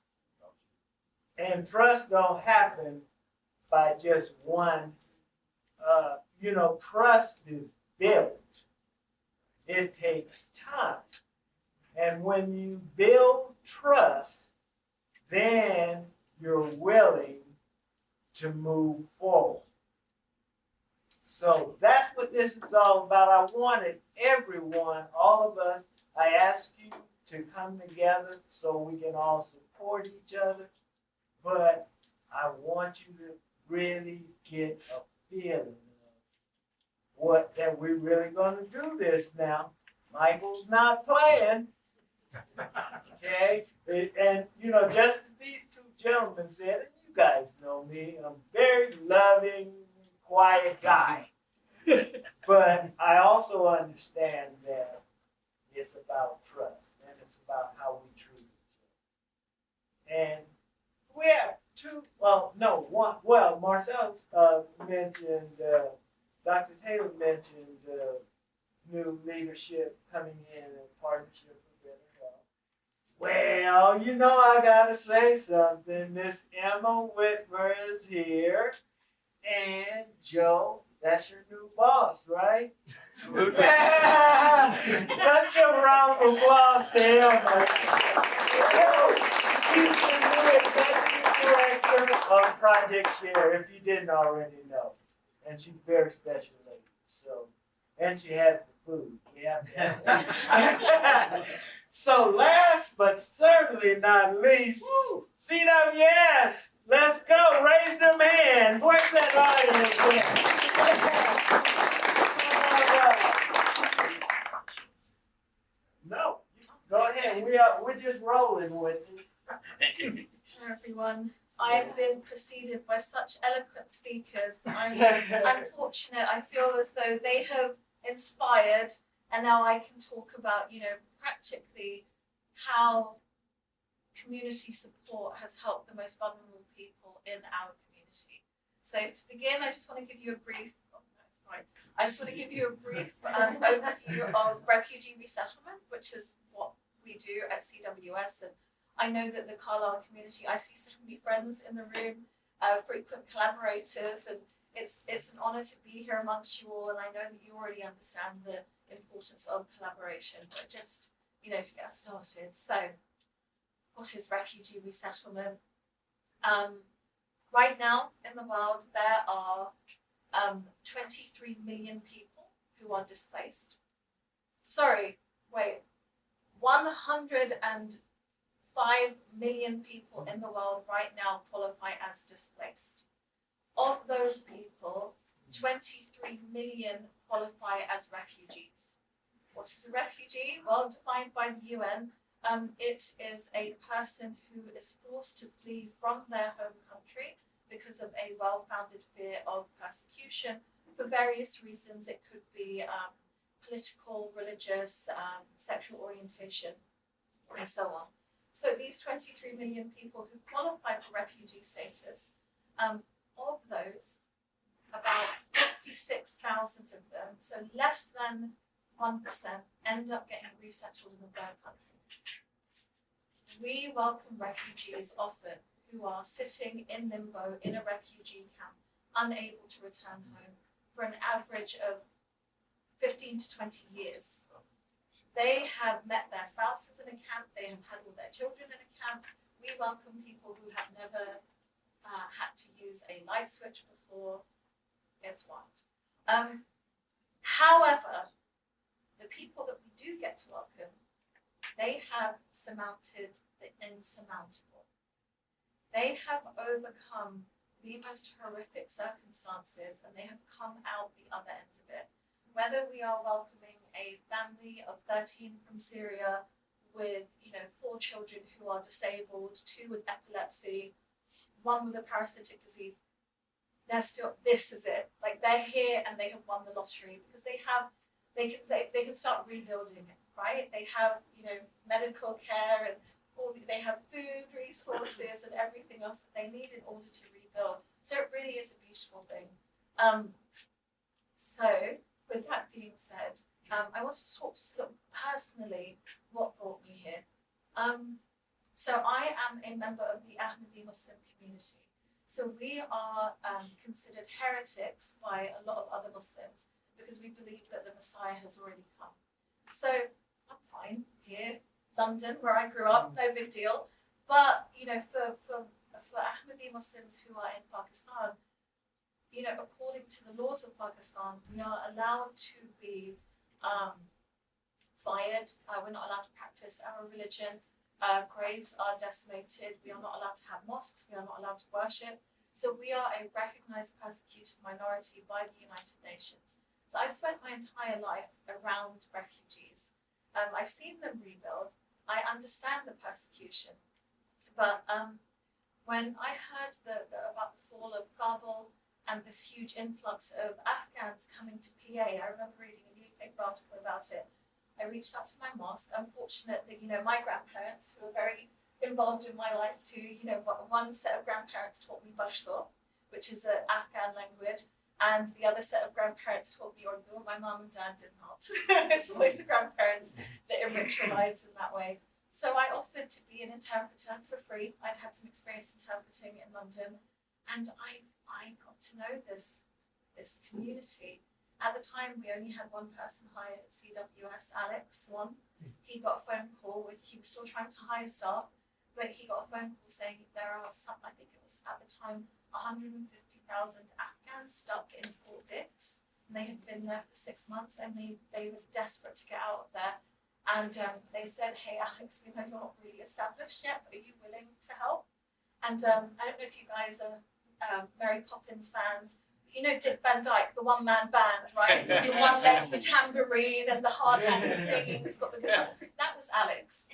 And trust don't happen by just one, trust is built. It takes time. And when you build trust, then you're willing to move forward. So that's what this is all about. I wanted everyone, all of us, I ask you to come together so we can all support each other. But I want you to really get a feeling of that we're really going to do this now. Michael's not playing. Okay? And, just as these two gentlemen said, and you guys know me, I'm a very loving, quiet guy. But I also understand that it's about trust and it's about how we treat each other. And we have Marcellus mentioned, Dr. Taylor mentioned new leadership coming in partnership with Better Health. Well, I gotta say something. Miss Emma Whitmer is here. And Joe, that's your new boss, right? Let's give a round of applause to Emma. She's the new executive director of Project Share, if you didn't already know. And she's a very special lady. So, and she has the food. Yeah. So last but certainly not least, CWS. Let's go. Raise them hands. Where's that audience? No, go ahead. We're just rolling with you. Hello, everyone. I have been preceded by such eloquent speakers. I'm fortunate. I feel as though they have inspired, and now I can talk about, practically how community support has helped the most vulnerable people in our community. So to begin, I just want to give you a brief. Overview of refugee resettlement, which is what we do at CWS. And I know that the Carlisle community, I see so many friends in the room, frequent collaborators, and it's an honor to be here amongst you all. And I know that you already understand the importance of collaboration, but just, to get us started. So what is refugee resettlement. Right now in the world, there are 23 million people who are displaced. Sorry, wait, 105 million people in the world right now qualify as displaced. Of those people, 23 million qualify as refugees. What is a refugee? Well, defined by the UN, it is a person who is forced to flee from their home country because of a well-founded fear of persecution for various reasons. It could be political, religious, sexual orientation, and so on. So these 23 million people who qualify for refugee status, of those, about 56,000 of them, so less than 1%, end up getting resettled in a third country. We welcome refugees often who are sitting in limbo in a refugee camp, unable to return home for an average of 15 to 20 years. They have met their spouses in a camp, they have had all their children in a camp. We welcome people who have never had to use a light switch before. It's wild. However, the people that we do get to welcome, they have surmounted the insurmountable. They have overcome the most horrific circumstances and they have come out the other end of it. Whether we are welcoming a family of 13 from Syria with, 4 children who are disabled, 2 with epilepsy, 1 with a parasitic disease, they're still, this is it. Like they're here and they have won the lottery because they can start rebuilding it, right? They have, medical care and they have food resources and everything else that they need in order to rebuild. So it really is a beautiful thing. So with that being said, I wanted to talk just a little personally what brought me here. So I am a member of the Ahmadi Muslim community. So we are considered heretics by a lot of other Muslims because we believe that the Messiah has already come. So I'm fine here, London, where I grew up, no big deal. But for Ahmadi Muslims who are in Pakistan, according to the laws of Pakistan, we are allowed to be fired. We're not allowed to practice our religion. Graves are decimated. We are not allowed to have mosques. We are not allowed to worship. So we are a recognized persecuted minority by the United Nations. So I've spent my entire life around refugees. I've seen them rebuild. I understand the persecution. But when I heard about the fall of Kabul and this huge influx of Afghans coming to PA, I remember reading a newspaper article about it. I reached out to my mosque. I'm fortunate that, my grandparents, who are very involved in my life too, one set of grandparents taught me Pashto, which is an Afghan language, and the other set of grandparents taught me Urdu. My mum and dad did not. It's always the grandparents that enrich your lives in that way. So I offered to be an interpreter for free. I'd had some experience interpreting in London, and I got to know this community. At the time, we only had one person hired at CWS, Alex Swan. He got a phone call. He was still trying to hire staff, but he got a phone call saying there are some, I think it was at the time, 150,000 Afghans stuck in Fort Dix. And they had been there for 6 months and they were desperate to get out of there. And they said, hey, Alex, we know you're not really established yet, but are you willing to help? And I don't know if you guys are Mary Poppins fans. Dick Van Dyke, the one-man band, right? The one legs the tambourine and the hard hand singing, he's got the guitar. That was Alex.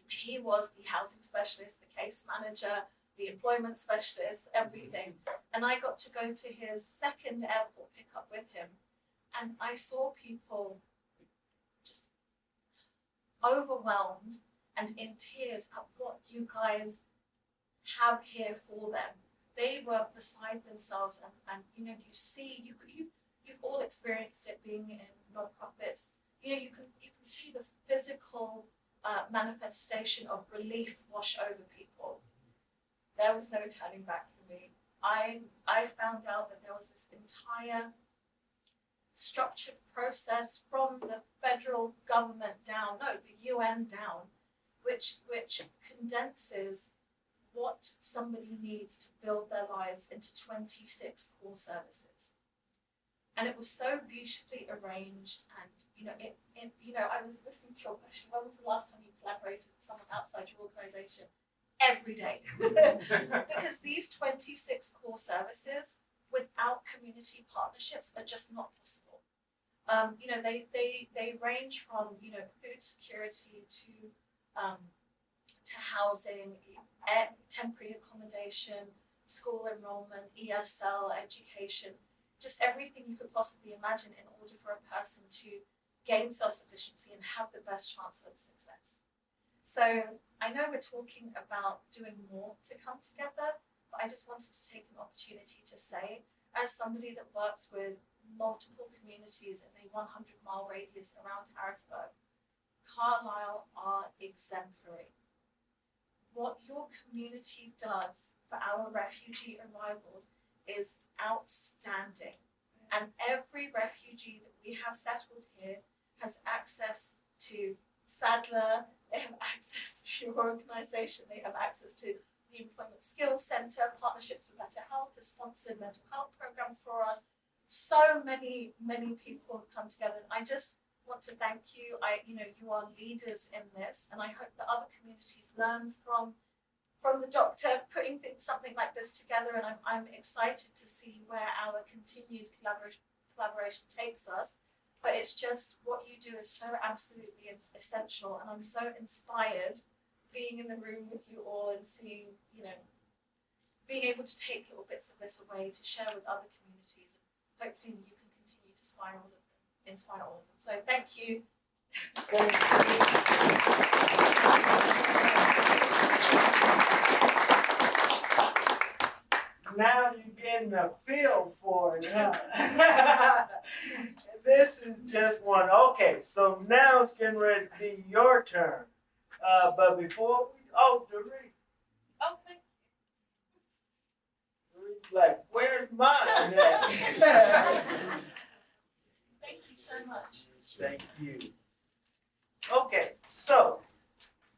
He was the housing specialist, the case manager, the employment specialist, everything. And I got to go to his second airport pickup with him. And I saw people just overwhelmed and in tears at what you guys have here for them. They were beside themselves, and you see, you've all experienced it being in non-profits. You can see the physical manifestation of relief wash over people. There was no turning back for me. I found out that there was this entire structured process from the federal government down, no, the UN down, which condenses what somebody needs to build their lives into 26 core services. And it was so beautifully arranged, and I was listening to your question, when was the last time you collaborated with someone outside your organization? Every day. Because these 26 core services without community partnerships are just not possible. They range from food security to housing, temporary accommodation, school enrollment, ESL, education, just everything you could possibly imagine in order for a person to gain self-sufficiency and have the best chance of success. So I know we're talking about doing more to come together, but I just wanted to take an opportunity to say, as somebody that works with multiple communities in a 100-mile radius around Harrisburg, Carlisle are exemplary. What your community does for our refugee arrivals is outstanding. And every refugee that we have settled here has access to Sadler, they have access to your organization, they have access to the Employment Skills Center, Partnerships for Better Health has sponsored mental health programs for us. So many people have come together. And I just want to thank you. You are leaders in this, and I hope that other communities learn from the doctor putting something like this together. And I'm excited to see where our continued collaboration takes us. But it's just what you do is so absolutely essential, and I'm so inspired being in the room with you all and seeing, being able to take little bits of this away to share with other communities, and hopefully you can continue to inspire all of them. So thank you. Now you're getting a feel for it, huh? This is just one. Okay, so now it's getting ready to be your turn. But before Duree. Oh, thank Duree's like, where's mine? Thank you so much. Thank you. Okay, so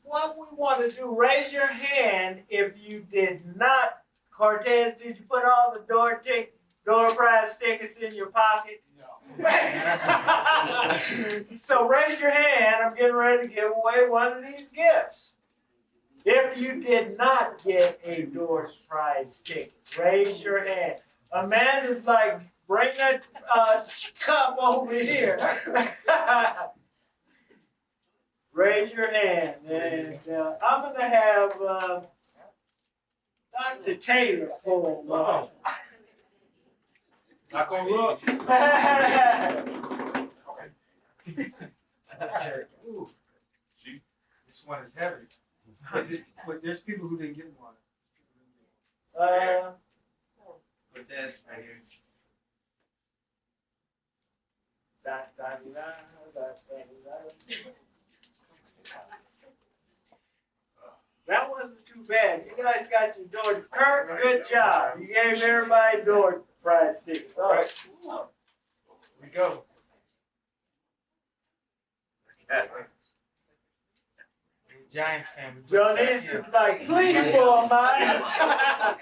what we want to do, raise your hand if you did not. Cortez, did you put all the door prize stickers in your pocket? No. So raise your hand. I'm getting ready to give away one of these gifts. If you did not get a door prize ticket, raise your hand. Amanda's like, bring that cup over here. Raise your hand. And I'm going to have Dr. Taylor pull one. Not gonna look. Ooh, this one is heavy. But there's people who didn't get one. Cortez right here. That wasn't too bad. You guys got your door. Kirk, good job. You gave everybody door prize stickers. All right. Here we go. Giants fan. Jonas is like, please for mine.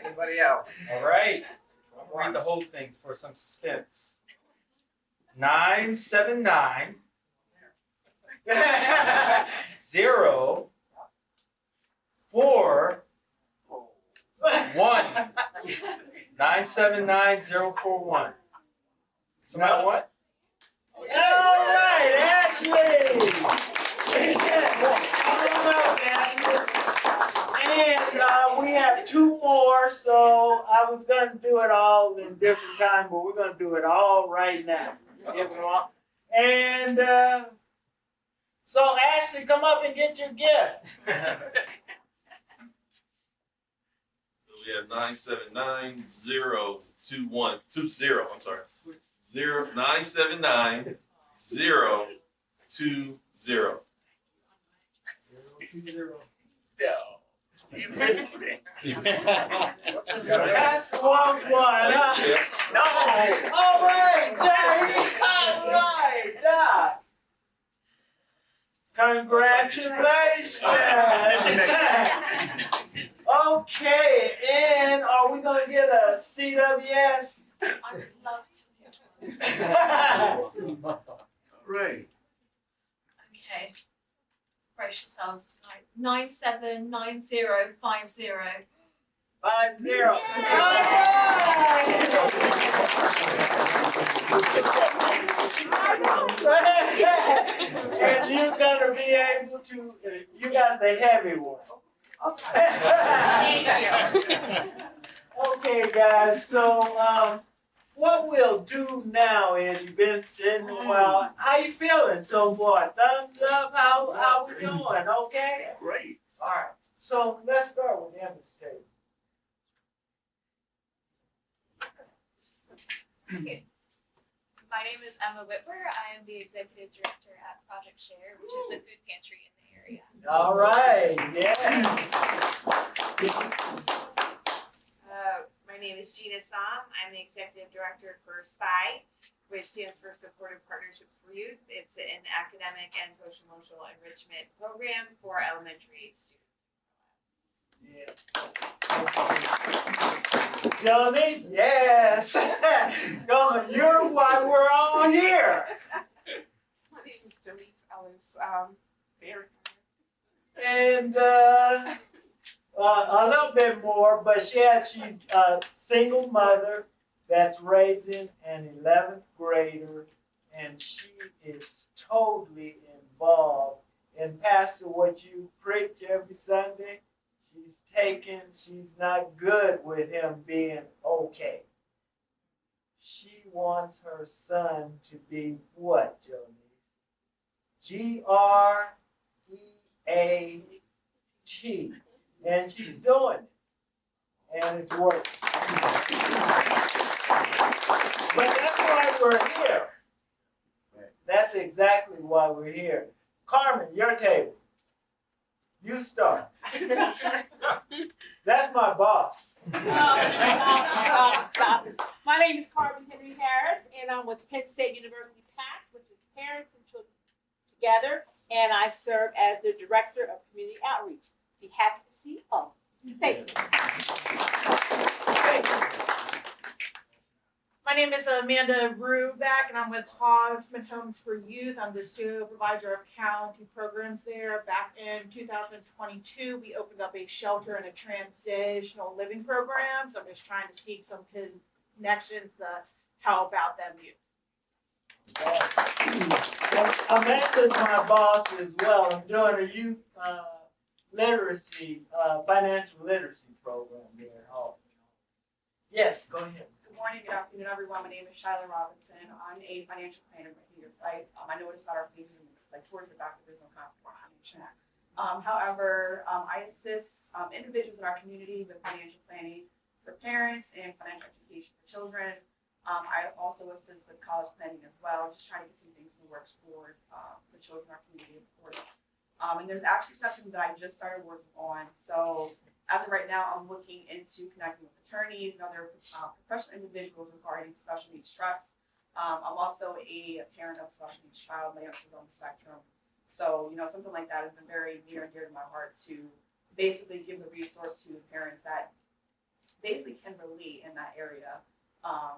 Anybody else? All right. I'll read the whole thing for some suspense. 979 0 4 1 979-041. Somebody what? All right, Ashley. And we have two more, so I was going to do it all in different time, but we're going to do it all right now. And so, Ashley, come up and get your gift. So we have 979-02120. I'm sorry. 979-020. 020. That's the last one, huh? No. All right, Jay. All right, Doc. Congratulations. Okay, and are we gonna get a CWS? I would love to. Right. Okay. Brace yourselves, guys. 979050. 50. And you're gonna be able to, you got the heavy one. Okay, guys, so what we'll do now is you've been sitting a while. How you feeling so far? Thumbs up, how we doing, okay? Great. All right, so let's start with Emma's statement. My name is Emma Whitwer. I am the executive director at Project Share, which is a food pantry in the area. All right, yeah. My name is Gina Som. I'm the executive director for SPY, which stands for Supportive Partnerships for Youth. It's an academic and social emotional enrichment program for elementary students. Yes. Johnny, yes. Come on, you're why we're all here. My name is Janice Ellis. Very And a little bit more, but she's a single mother that's raising an 11th grader, and she is totally involved in Pastor what you preach every Sunday. She's not good with him being okay. She wants her son to be what, Jonice? GREAT. And she's doing it. And it's working. But that's why we're here. That's exactly why we're here. Carmen, your table. You start. That's my boss. Stop it. My name is Carmen Henry Harris, and I'm with Penn State University PAC, which is Parents and Children Together, and I serve as the Director of Community Outreach. Be happy to see you all. Thank you. My name is Amanda Rubeck, and I'm with Hodgman Homes for Youth. I'm the supervisor of county programs there. Back in 2022, we opened up a shelter and a transitional living program. So I'm just trying to seek some connections to help out them youth. Amanda's my boss as well. I'm doing a youth literacy, financial literacy program here at Hall. Yes, go ahead. Good morning, good afternoon, everyone. My name is Shyla Robinson. I'm a financial planner here, right? I noticed that our page is like towards the back, there's no information. However, I assist individuals in our community with financial planning for parents and financial education for children. I also assist with college planning as well, just trying to get some things in the works for the children in our community, of course. And there's actually something that I just started working on. So as of right now, I'm looking into connecting with attorneys and other professional individuals regarding special needs trusts. I'm also a parent of a special needs child. My youngest is on the spectrum. So, something like that has been very near and dear to my heart to basically give the resource to parents that basically can relate in that area.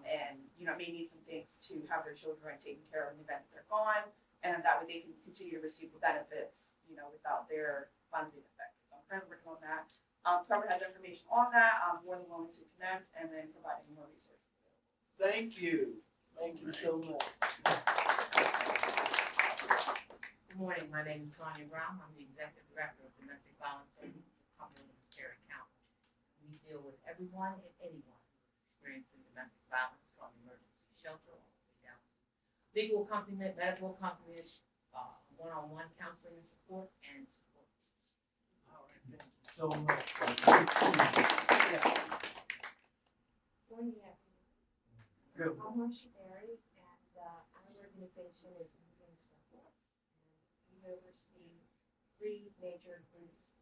And, may need some things to have their children taken care of in the event that they're gone. And that way they can continue to receive the benefits, without their funds being affected. So I'm currently working on that. Whoever has information on that, I'm more than willing to connect and then provide any more resources. Thank you. Thank you so much. Good morning. My name is Sonia Brown. I'm the Executive Director of Domestic Violence and Commonwealth of Perry County. We deal with everyone and anyone who is experiencing domestic violence, from emergency shelter all the way down to legal accompaniment, medical accompaniment, one-on-one counseling and support, and support. All right, thank you so much. Morning, everyone. Good. I'm Marcia Berry, and our organization is Moving Circles, and we oversee 3 major groups.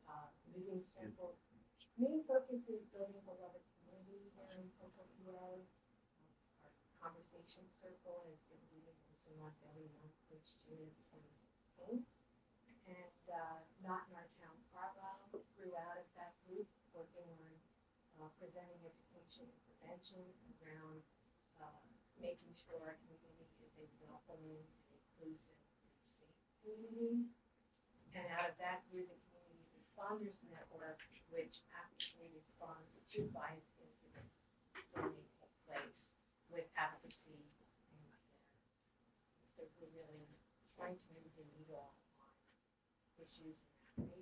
Moving Circles' main focus is building a beloved community here in Central PA. Our conversation circle has been meeting once a month every month since June of 2016. And not in our town, Carlisle grew out of that group, working on presenting education and prevention around making sure our community is a welcoming, inclusive, and safe community. And out of that grew the Community Responders Network, which actively responds to violence incidents when they take place with advocacy and care. So we're really trying to move the needle on issues in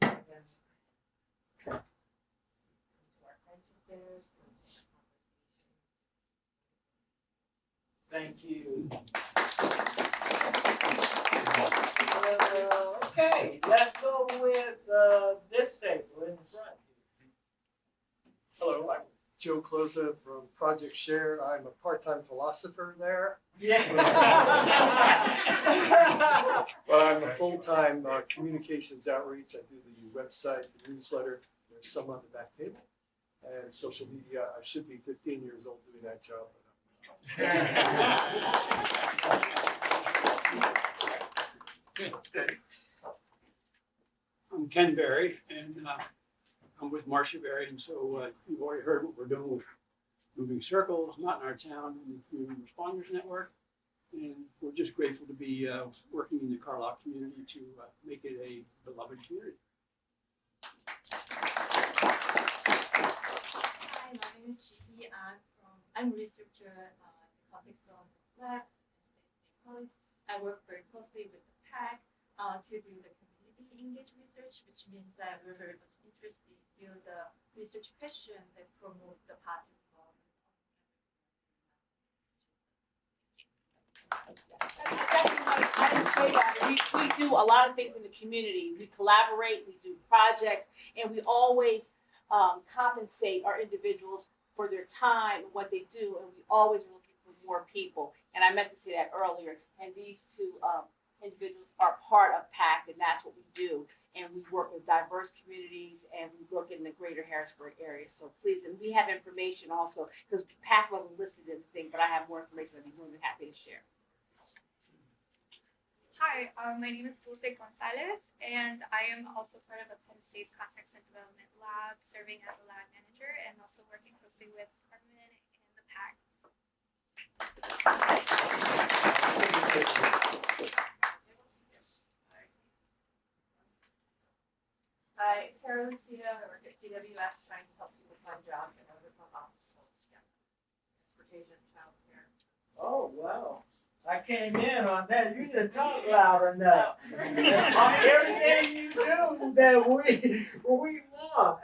that space, making them into our friendship dinners, into our conversations. Thank you. Okay, let's go with this table in the front. Hello, I'm Joe Closa from Project Share. I'm a part-time philosopher there. Yeah. But I'm a full-time communications outreach. I do the website, the newsletter. There's some on the back table. And social media. I should be 15 years old doing that job. I'm Ken Berry, and I'm with Marcia Berry, and so you've already heard what we're doing with Moving Circles, Not in Our Town, and the Community Responders Network. And we're just grateful to be working in the Carlisle community to make it a beloved community. Hi, my name is Chibi. I'm a researcher at the Public Law Lab at State College. I work very closely with the PAC to do the community engaged research, which means that we're very much interested in the research question that promote the public law. I didn't say that. We do a lot of things in the community. We collaborate, we do projects, and we always compensate our individuals for their time and what they do, and we always are looking for more people. And I meant to say that earlier. And these two individuals are part of PAC, and that's what we do. And we work with diverse communities, and we work in the greater Harrisburg area. So please, and we have information also, because PAC wasn't listed in the thing, but I have more information I'd be more than happy to share. Hi, my name is Dulce Gonzalez, and I am also part of the Penn State's Context and Development Lab, serving as a lab manager and also working closely with Carmen and the PAC. Yes. Hi, Tara Lucia. I work at TWS, trying to help people find jobs and overcome obstacles to transportation, childcare. Oh, wow. I came in on that. You didn't talk loud enough. Everything you do that we want.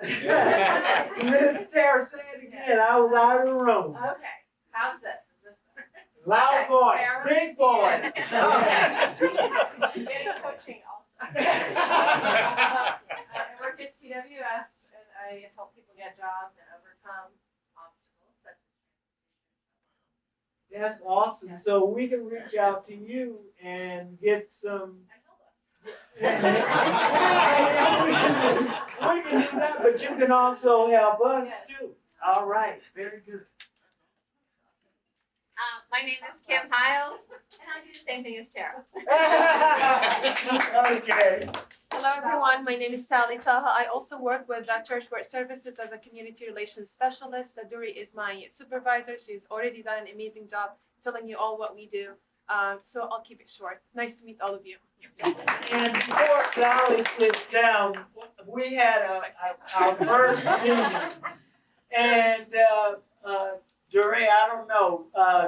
Miss Tara, say it again. I was out of the room. Okay, how's this? Is this better? Loud Okay, voice, Tara big Lucia. voice. Getting coaching also. I work at CWS and I help people get jobs and overcome obstacles such as That's awesome. So we can reach out to you and get some. We can do that, but you can also help us too. All right, very good. My name is Kim Hiles, and I do the same thing as Tara. Okay. Hello everyone, my name is Sally Taha. I also work with Church Work Services as a community relations specialist. Duree is my supervisor. She's already done an amazing job telling you all what we do. So I'll keep it short. Nice to meet all of you. And before Sally sits down, we had our first meeting. And Duree, I don't know,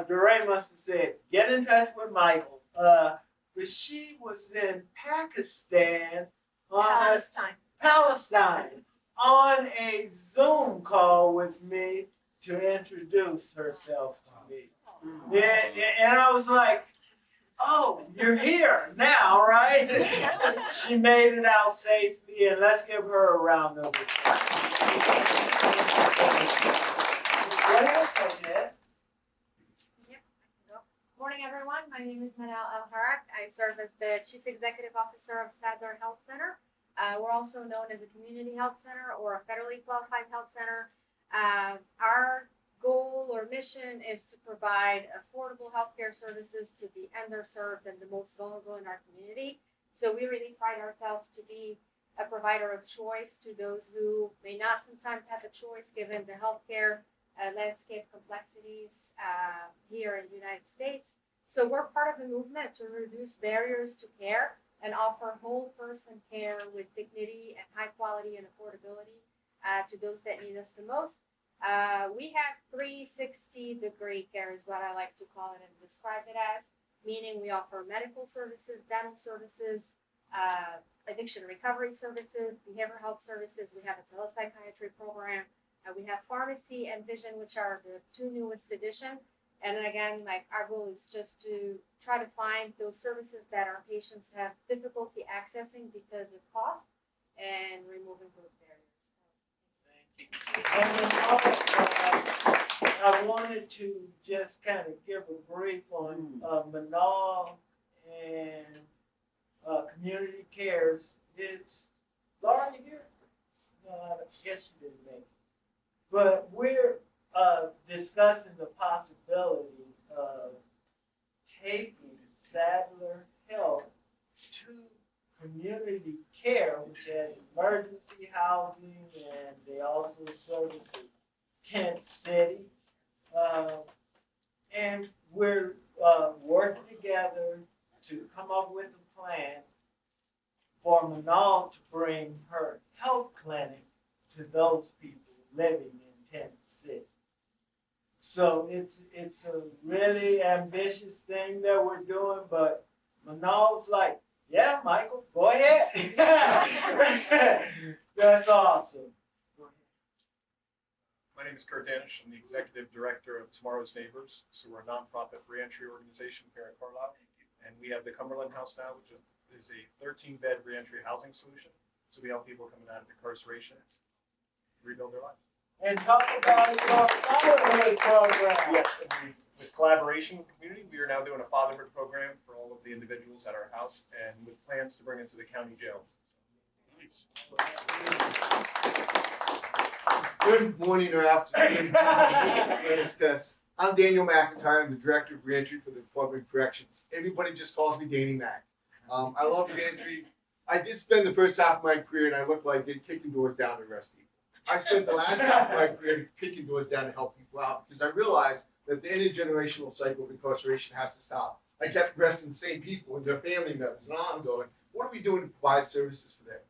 Duree must have said, get in touch with Michael. But she was in Pakistan, Palestine, on a Zoom call with me to introduce herself to me. And I was like, oh, you're here now, right? She made it out safely, and let's give her a round of applause. What else was it? Morning, everyone. My name is Manal Al-Harak. I serve as the Chief Executive Officer of Sadler Health Center. We're also known as a community health center or a federally qualified health center. Our goal or mission is to provide affordable healthcare services to the underserved and the most vulnerable in our community. So we really pride ourselves to be a provider of choice to those who may not sometimes have a choice given the healthcare landscape complexities here in the United States. So we're part of a movement to reduce barriers to care and offer whole person care with dignity and high quality and affordability to those that need us the most. We have 360-degree care is what I like to call it and describe it as, meaning we offer medical services, dental services, addiction recovery services, behavioral health services. We have a telepsychiatry program. We have pharmacy and vision, which are the two newest addition. And again, like our goal is just to try to find those services that our patients have difficulty accessing because of cost and removing those barriers. And then also, I wanted to just kind of give a brief on Manal and Community Cares. Is Laura here? No, I guess you didn't make it. But we're discussing the possibility of taking Sadler Health to community care, which has emergency housing, and they also service a tent city. And we're working together to come up with a plan for Manal to bring her health clinic to those people living in tent city. So it's a really ambitious thing that we're doing, but Manal's like, yeah, Michael, go ahead. That's awesome. My name is Kurt Danish. I'm the executive director of Tomorrow's Neighbors. So we're a nonprofit reentry organization here at Carlisle. And we have the Cumberland House now, which is a 13-bed reentry housing solution. So we help people coming out of incarceration rebuild their lives. And talk about your fatherhood program. Yes, and with collaboration with the community, we are now doing a fatherhood program for all of the individuals at our house and with plans to bring it to the county jail. Good morning or afternoon. I'm Daniel McIntyre. I'm the director of reentry for the Department of Corrections. Everybody just calls me Danny Mac. I love reentry. I did spend the first half of my career, and I look like kicking doors down to arrest people. I spent the last half of my career kicking doors down to help people out because I realized that the intergenerational cycle of incarceration has to stop. I kept arresting the same people and their family members, and I'm going, what are we doing to provide services for them?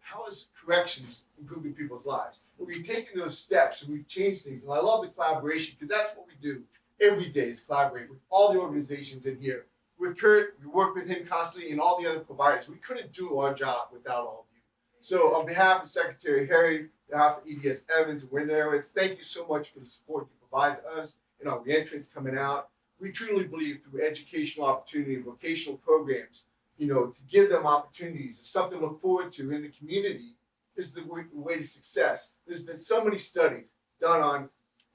How is corrections improving people's lives? And we've taken those steps and we've changed things, and I love the collaboration because that's what we do every day is collaborate with all the organizations in here. With Kurt, we work with him constantly and all the other providers. We couldn't do our job without all of you. So on behalf of Secretary Harry, on behalf of EDS Evans and Wyndham Airways, thank you so much for the support you provide to us and our reentrants coming out. We truly believe through educational opportunity and vocational programs, to give them opportunities, something to look forward to in the community is the way to success. There's been so many studies done on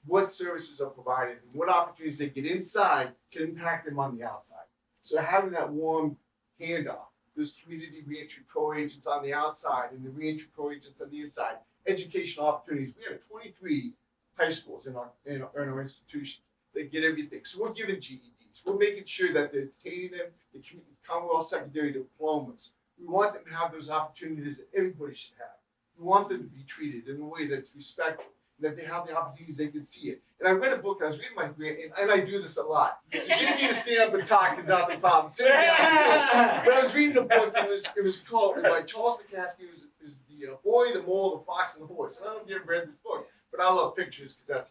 what services are provided and what opportunities they get inside can impact them on the outside. So having that warm handoff, those community reentry pro-agents on the outside and the reentry pro-agents on the inside, educational opportunities. We have 23 high schools in our institutions that get everything. So we're giving GEDs. We're making sure that they're obtaining them, the Commonwealth secondary diplomas. We want them to have those opportunities that everybody should have. We want them to be treated in a way that's respectful, and that they have the opportunities they can see it. And I read a book, I was reading my grant, and I do this a lot. So getting me to stand up and talk is not the problem. Sitting down, but I was reading a book, it was called, by Charles McCaskey, it was the boy, the mole, the fox, and the horse. And I don't know if you ever read this book, but I love pictures because that's,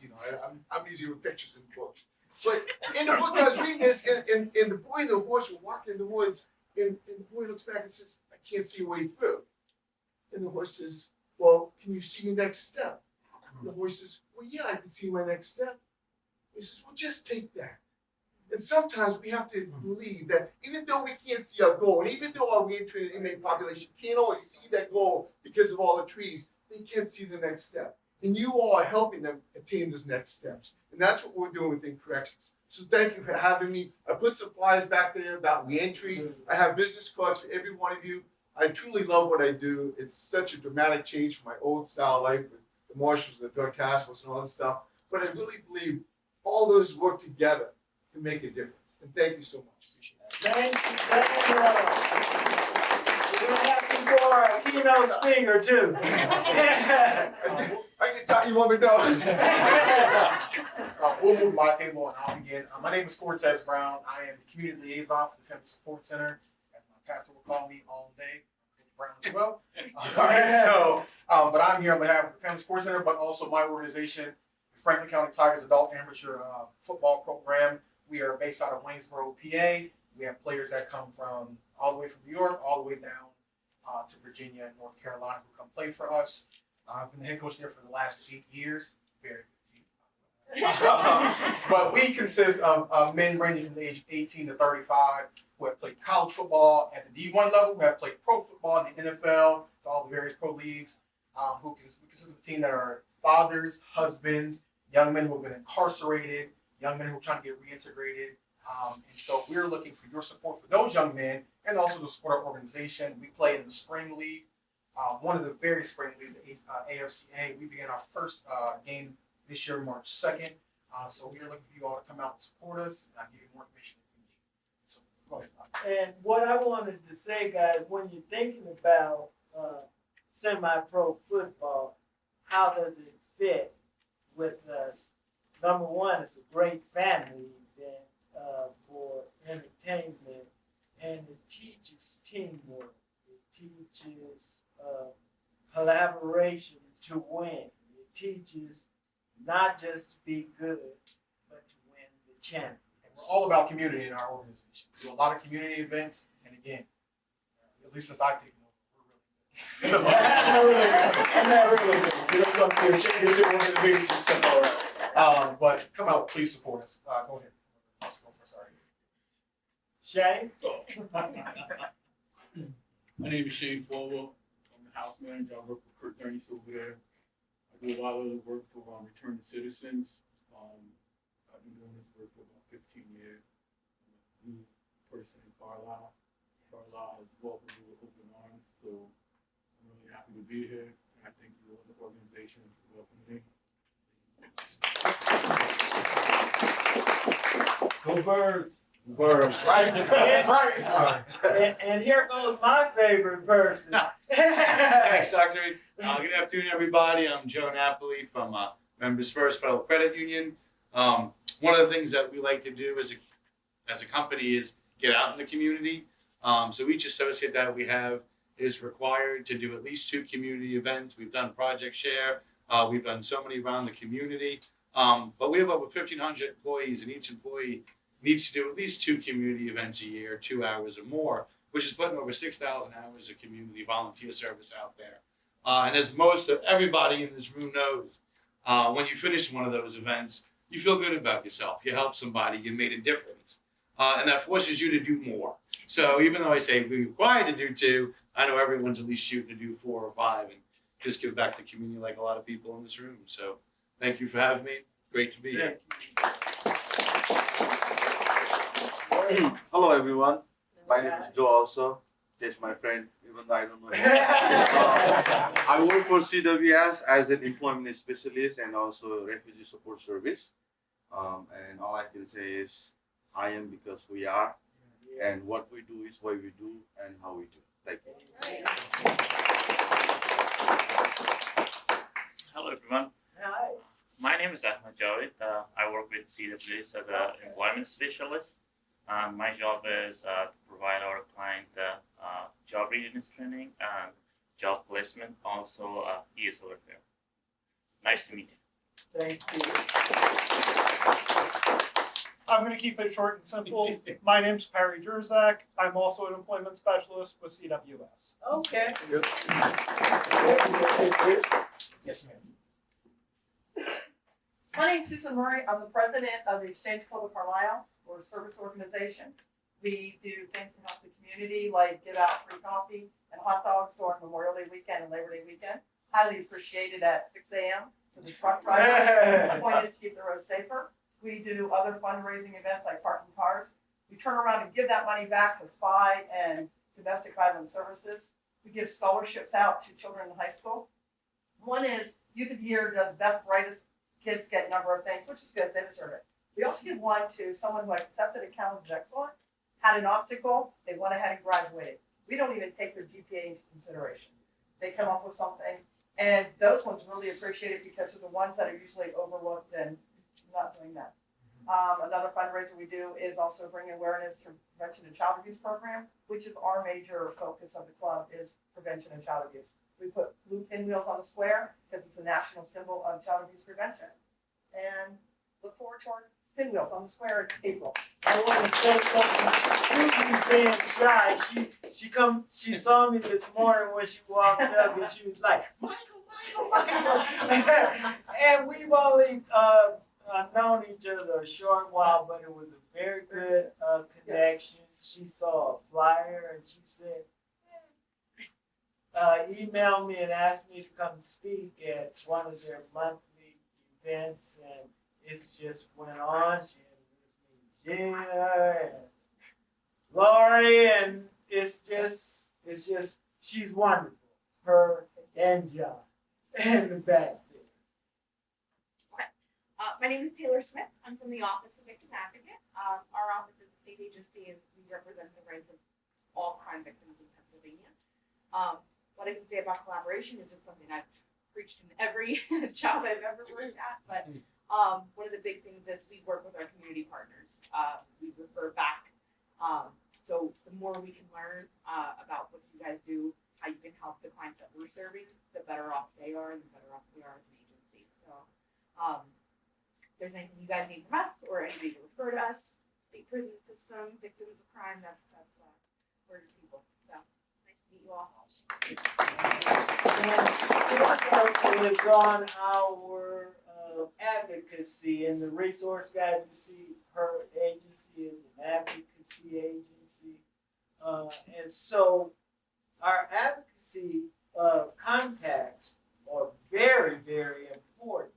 I'm easier with pictures than books. But in the book I was reading this, and the boy and the horse were walking in the woods, and the boy looks back and says, I can't see a way through. And the horse says, well, can you see your next step? And the horse says, well, yeah, I can see my next step. He says, well, just take that. And sometimes we have to believe that even though we can't see our goal, and even though our reentry inmate population can't always see that goal because of all the trees, they can see the next step. And you all are helping them attain those next steps. And that's what we're doing within corrections. So thank you for having me. I put some flyers back there about reentry. I have business cards for every one of you. I truly love what I do. It's such a dramatic change from my old style life with the marshals, the drug task force, and all this stuff. But I really believe all those work together to make a difference. And thank you so much. Appreciate it. Thank you. We're happy for our keynote speaker too. I can tell you want me to know. We'll move to my table and I'll begin. My name is Cortez Brown. I am the community liaison for the Family Support Center, as my pastor will call me all day. Coach Brown as well. All right, so, but I'm here on behalf of the Family Support Center, but also my organization, the Franklin County Tigers Adult Amateur Football Program. We are based out of Waynesboro, PA. We have players that come from all the way from New York, all the way down to Virginia and North Carolina who come play for us. I've been the head coach there for the last 8 years. Very good team. But we consist of men ranging from the age of 18 to 35 who have played college football at the D1 level, who have played pro football in the NFL, to all the various pro leagues, who consist of a team that are fathers, husbands, young men who have been incarcerated, young men who are trying to get reintegrated. And so we're looking for your support for those young men and also to support our organization. We play in the spring league, one of the very spring leagues, the AFCA. We began our first game this year, March 2nd. So we are looking for you all to come out and support us, and I'll give you more information if you need. So go ahead. And what I wanted to say, guys, when you're thinking about semi-pro football, how does it fit with us? Number one, it's a great family event for entertainment, and it teaches teamwork. It teaches collaboration to win. It teaches not just to be good, but to win the champion. And we're all about community in our organization. We do a lot of community events, and again, at least since I've taken over, we're really good. Not really good. We don't come to a championship organization, so, but come out, please support us. Go ahead. Let's go for sorry. Shane? My name is Shane Falwell. I'm the house manager. I work with Kurt Duree over there. I do a lot of work for Return to Citizens. I've been doing this work for about 15 years. I'm a new person in Carlisle. Carlisle has welcomed me with open arms, so I'm really happy to be here. And I thank you all the organizations for welcoming me. Go Birds. Birds, right? That's right. And here goes my favorite person. Thanks, Dr. Good afternoon, everybody. I'm Joe Napoli from Members First Federal Credit Union. One of the things that we like to do as a company is get out in the community. So each associate that we have is required to do at least 2 community events. We've done Project Share. We've done so many around the community. But we have over 1,500 employees, and each employee needs to do at least 2 community events a year, 2 hours or more, which is putting over 6,000 hours of community volunteer service out there. And as most of everybody in this room knows, when you finish one of those events, you feel good about yourself. You helped somebody, you made a difference. And that forces you to do more. So even though I say we're required to do 2, I know everyone's at least shooting to do 4 or 5 and just give back to the community like a lot of people in this room. So thank you for having me. Great to be here. Hello everyone, my name is Joe also. That's my friend, even though I don't know him. I work for CWS as an employment specialist and also refugee support service. And all I can say is, I am because we are, and what we do is why we do and how we do. Thank you. Hello everyone. Hi. My name is Ahmed Javed. I work with CWS as an employment specialist. My job is to provide our client job readiness training and job placement, also ESL repair. Nice to meet you. Thank you. I'm going to keep it short and simple. My name's Perry Jerzak. I'm also an employment specialist with CWS. Okay. Yes, ma'am. My name's Susan Murray. I'm the president of the Exchange Club of Carlisle. We're a service organization. We do things to help the community, like give out free coffee and hot dogs during Memorial Day weekend and Labor Day weekend. Highly appreciated at 6 a.m. for the truck drivers. The point is to keep the roads safer. We do other fundraising events like parking cars. We turn around and give that money back to SPY and domestic violence services. We give scholarships out to children in high school. One is Youth of the Year does best, brightest kids get a number of things, which is good, they deserve it. We also give one to someone who accepted a College of Excellence, had an obstacle, they went ahead and graduated. we don't even take their GPA into consideration. They come up with something, and those ones really appreciate it because they're the ones that are usually overlooked and not doing that. Another fundraiser we do is also bring awareness to prevention of child abuse program, which is our major focus of the club is prevention of child abuse. We put blue pinwheels on the square because it's a national symbol of child abuse prevention. And look forward to our pinwheels on the square in April. I want to say something. Susan's being shy. She saw me this morning when she walked up and she was like, Michael. And we've only known each other a short while, but it was a very good connection. She saw a flyer and she said, emailed me and asked me to come speak at one of their monthly events, and it's just went on. She introduced me to Gina and Lori, and it's just, she's wonderful. Her and John and the back there. Okay. My name is Taylor Smith. I'm from the Office of Victim Advocate. Our office is a state agency, and we represent the rights of all crime victims in Pennsylvania. What I can say about collaboration is it's something I've preached in every job I've ever worked at, but one of the big things is we work with our community partners. We refer back. So the more we can learn about what you guys do, how you can help the clients that we're serving, the better off they are and the better off we are as an agency. So if there's anything you guys need from us or anybody to refer to us, state prison system, victims of crime, that's we're your people. So nice to meet you all. And it's on our advocacy, and the resource guide, you see her agency is an advocacy agency. And so our advocacy contacts are very, very important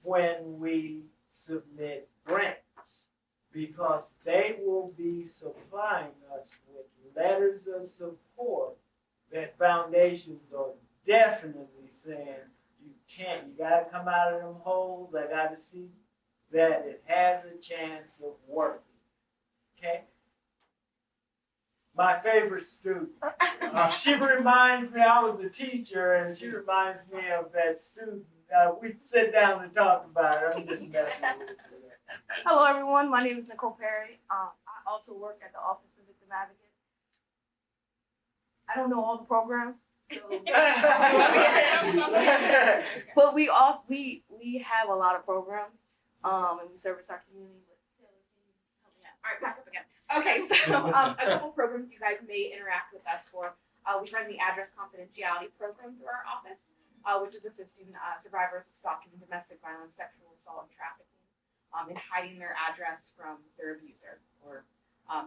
when we submit grants, because they will be supplying us with letters of support that foundations are definitely saying, you gotta come out of them holes. I gotta see that it has a chance of working. Okay? My favorite student. She reminds me, I was a teacher, and she reminds me of that student. We sit down and talk about it. I'm just messing with it. Hello, everyone. My name is Nicole Perry. I also work at the Office of Victim Advocate. I don't know all the programs, so but we have a lot of programs, and we service our community. All right, back up again. Okay, so a couple programs you guys may interact with us for. We run the address confidentiality program through our office, which is assisting survivors of stalking, domestic violence, sexual assault, and trafficking in hiding their address from their abuser.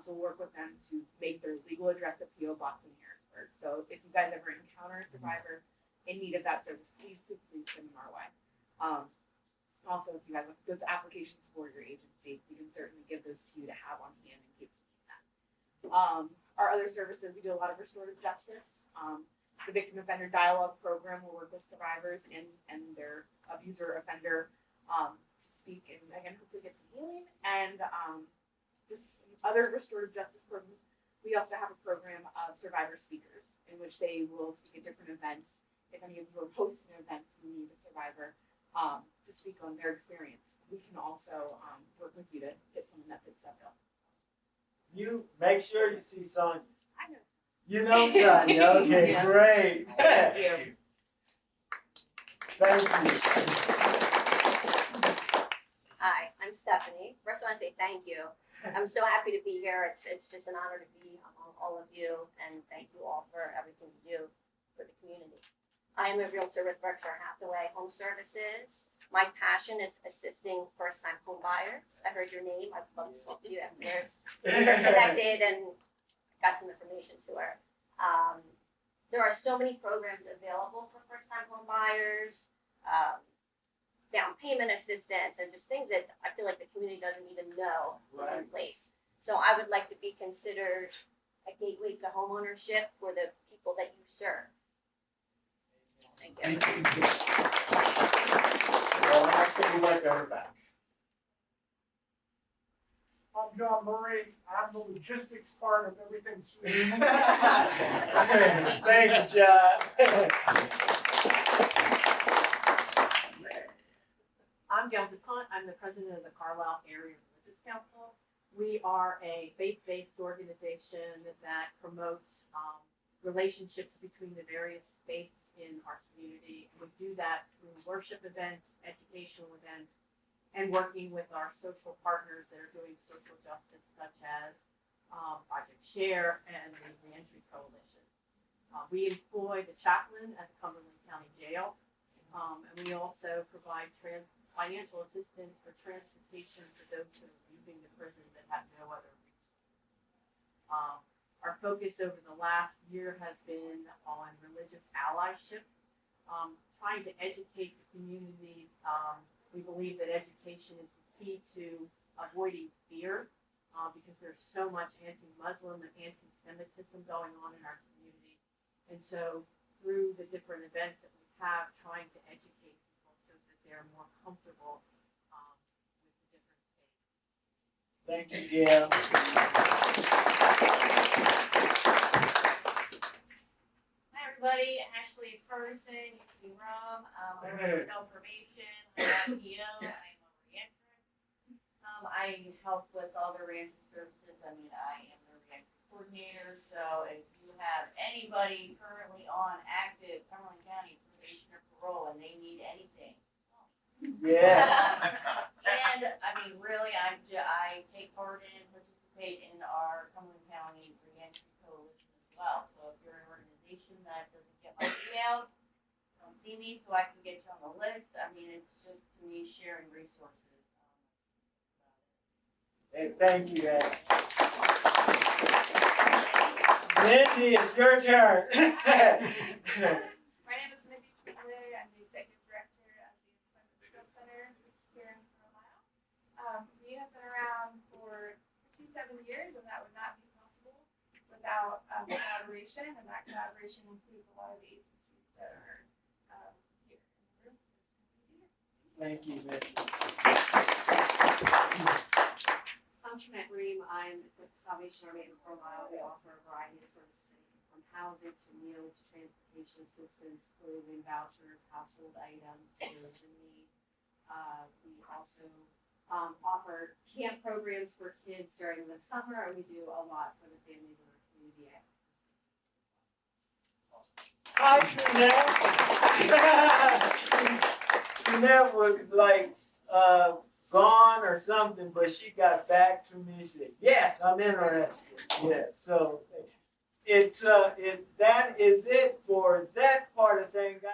So we'll work with them to make their legal address a PO box in Harrisburg. So if you guys ever encounter a survivor in need of that service, please send them our way. Also, if you have those applications for your agency, we can certainly give those to you to have on hand in case you need that. Our other services, we do a lot of restorative justice. The Victim Offender Dialogue Program will work with survivors and their abuser offender to speak and, again, hopefully get some healing. And just some other restorative justice programs. We also have a program of survivor speakers in which they will speak at different events. If any of you are hosting events and need a survivor to speak on their experience, we can also work with you to get someone that fits that bill. You make sure you see Sonia. I know. You know Sonia. Okay, Yeah. great. Thank you. Thank you. Hi, I'm Stephanie. First, I want to say thank you. I'm so happy to be here. It's just an honor to be among all of you, and thank you all for everything you do for the community. I am a realtor with Berkshire Hathaway Home Services. My passion is assisting first-time home buyers. I heard your name. I'd love to talk to you afterwards. We were connected and got some information to her. There are so many programs available for first-time home buyers. Down payment assistance, and just things that I feel like the community doesn't even know is in place. So I would like to be considered a gateway to homeownership for the people that you serve. Thank you. Well, let's take a look at her back. I'm John Murray. I'm the logistics part of everything. Thank you, John. I'm Gail DuPont. I'm the president of the Carlisle Area Religious Council. We are a faith-based organization that promotes relationships between the various faiths in our community. We do that through worship events, educational events, and working with our social partners that are doing social justice, such as Project Share and the Reentry Coalition. We employ the chaplain at the Cumberland County Jail, and we also provide financial assistance for transportation for those who are leaving the prison that have no other resources. Our focus over the last year has been on religious allyship, trying to educate the community. We believe that education is the key to avoiding fear, because there's so much anti-Muslim and anti-Semitism going on in our community. And so through the different events that we have, trying to educate people so that they're more comfortable with the different faiths. Thank you, Gail. Hi, everybody. Ashley Ferguson, UT Rum. I work with self-probation. I'm an EO. I'm a reentry. I help with all the reentry services. I mean, I am the reentry coordinator. So if you have anybody currently on active Cumberland County probation or parole and they need anything. Yes. And I mean, really, I take part in, participate in our Cumberland County Reentry Coalition as well. So if you're an organization that doesn't get my emails, don't see me, so I can get you on the list. I mean, it's just to me sharing resources. Hey, thank you, Ed. Mindy, it's your turn. My name is Mindy Duree. I'm the executive director of the Employment Skills Center here in Carlisle. We have been around for 57 years, and that would not be possible without collaboration, and that collaboration includes a lot of the agencies that are here in the room. Thank you, Mindy. I'm Jeanette Ream. I'm with the Salvation Army in Carlisle. We offer a variety of services, from housing to meals, transportation assistance, clothing, vouchers, household items to those in need. We also offer camp programs for kids during the summer, and we do a lot for the families in our community. Hi, Jeanette. Jeanette was like gone or something, but she got back to me and said, yes, I'm interested. Yeah, so that is it for that part of things.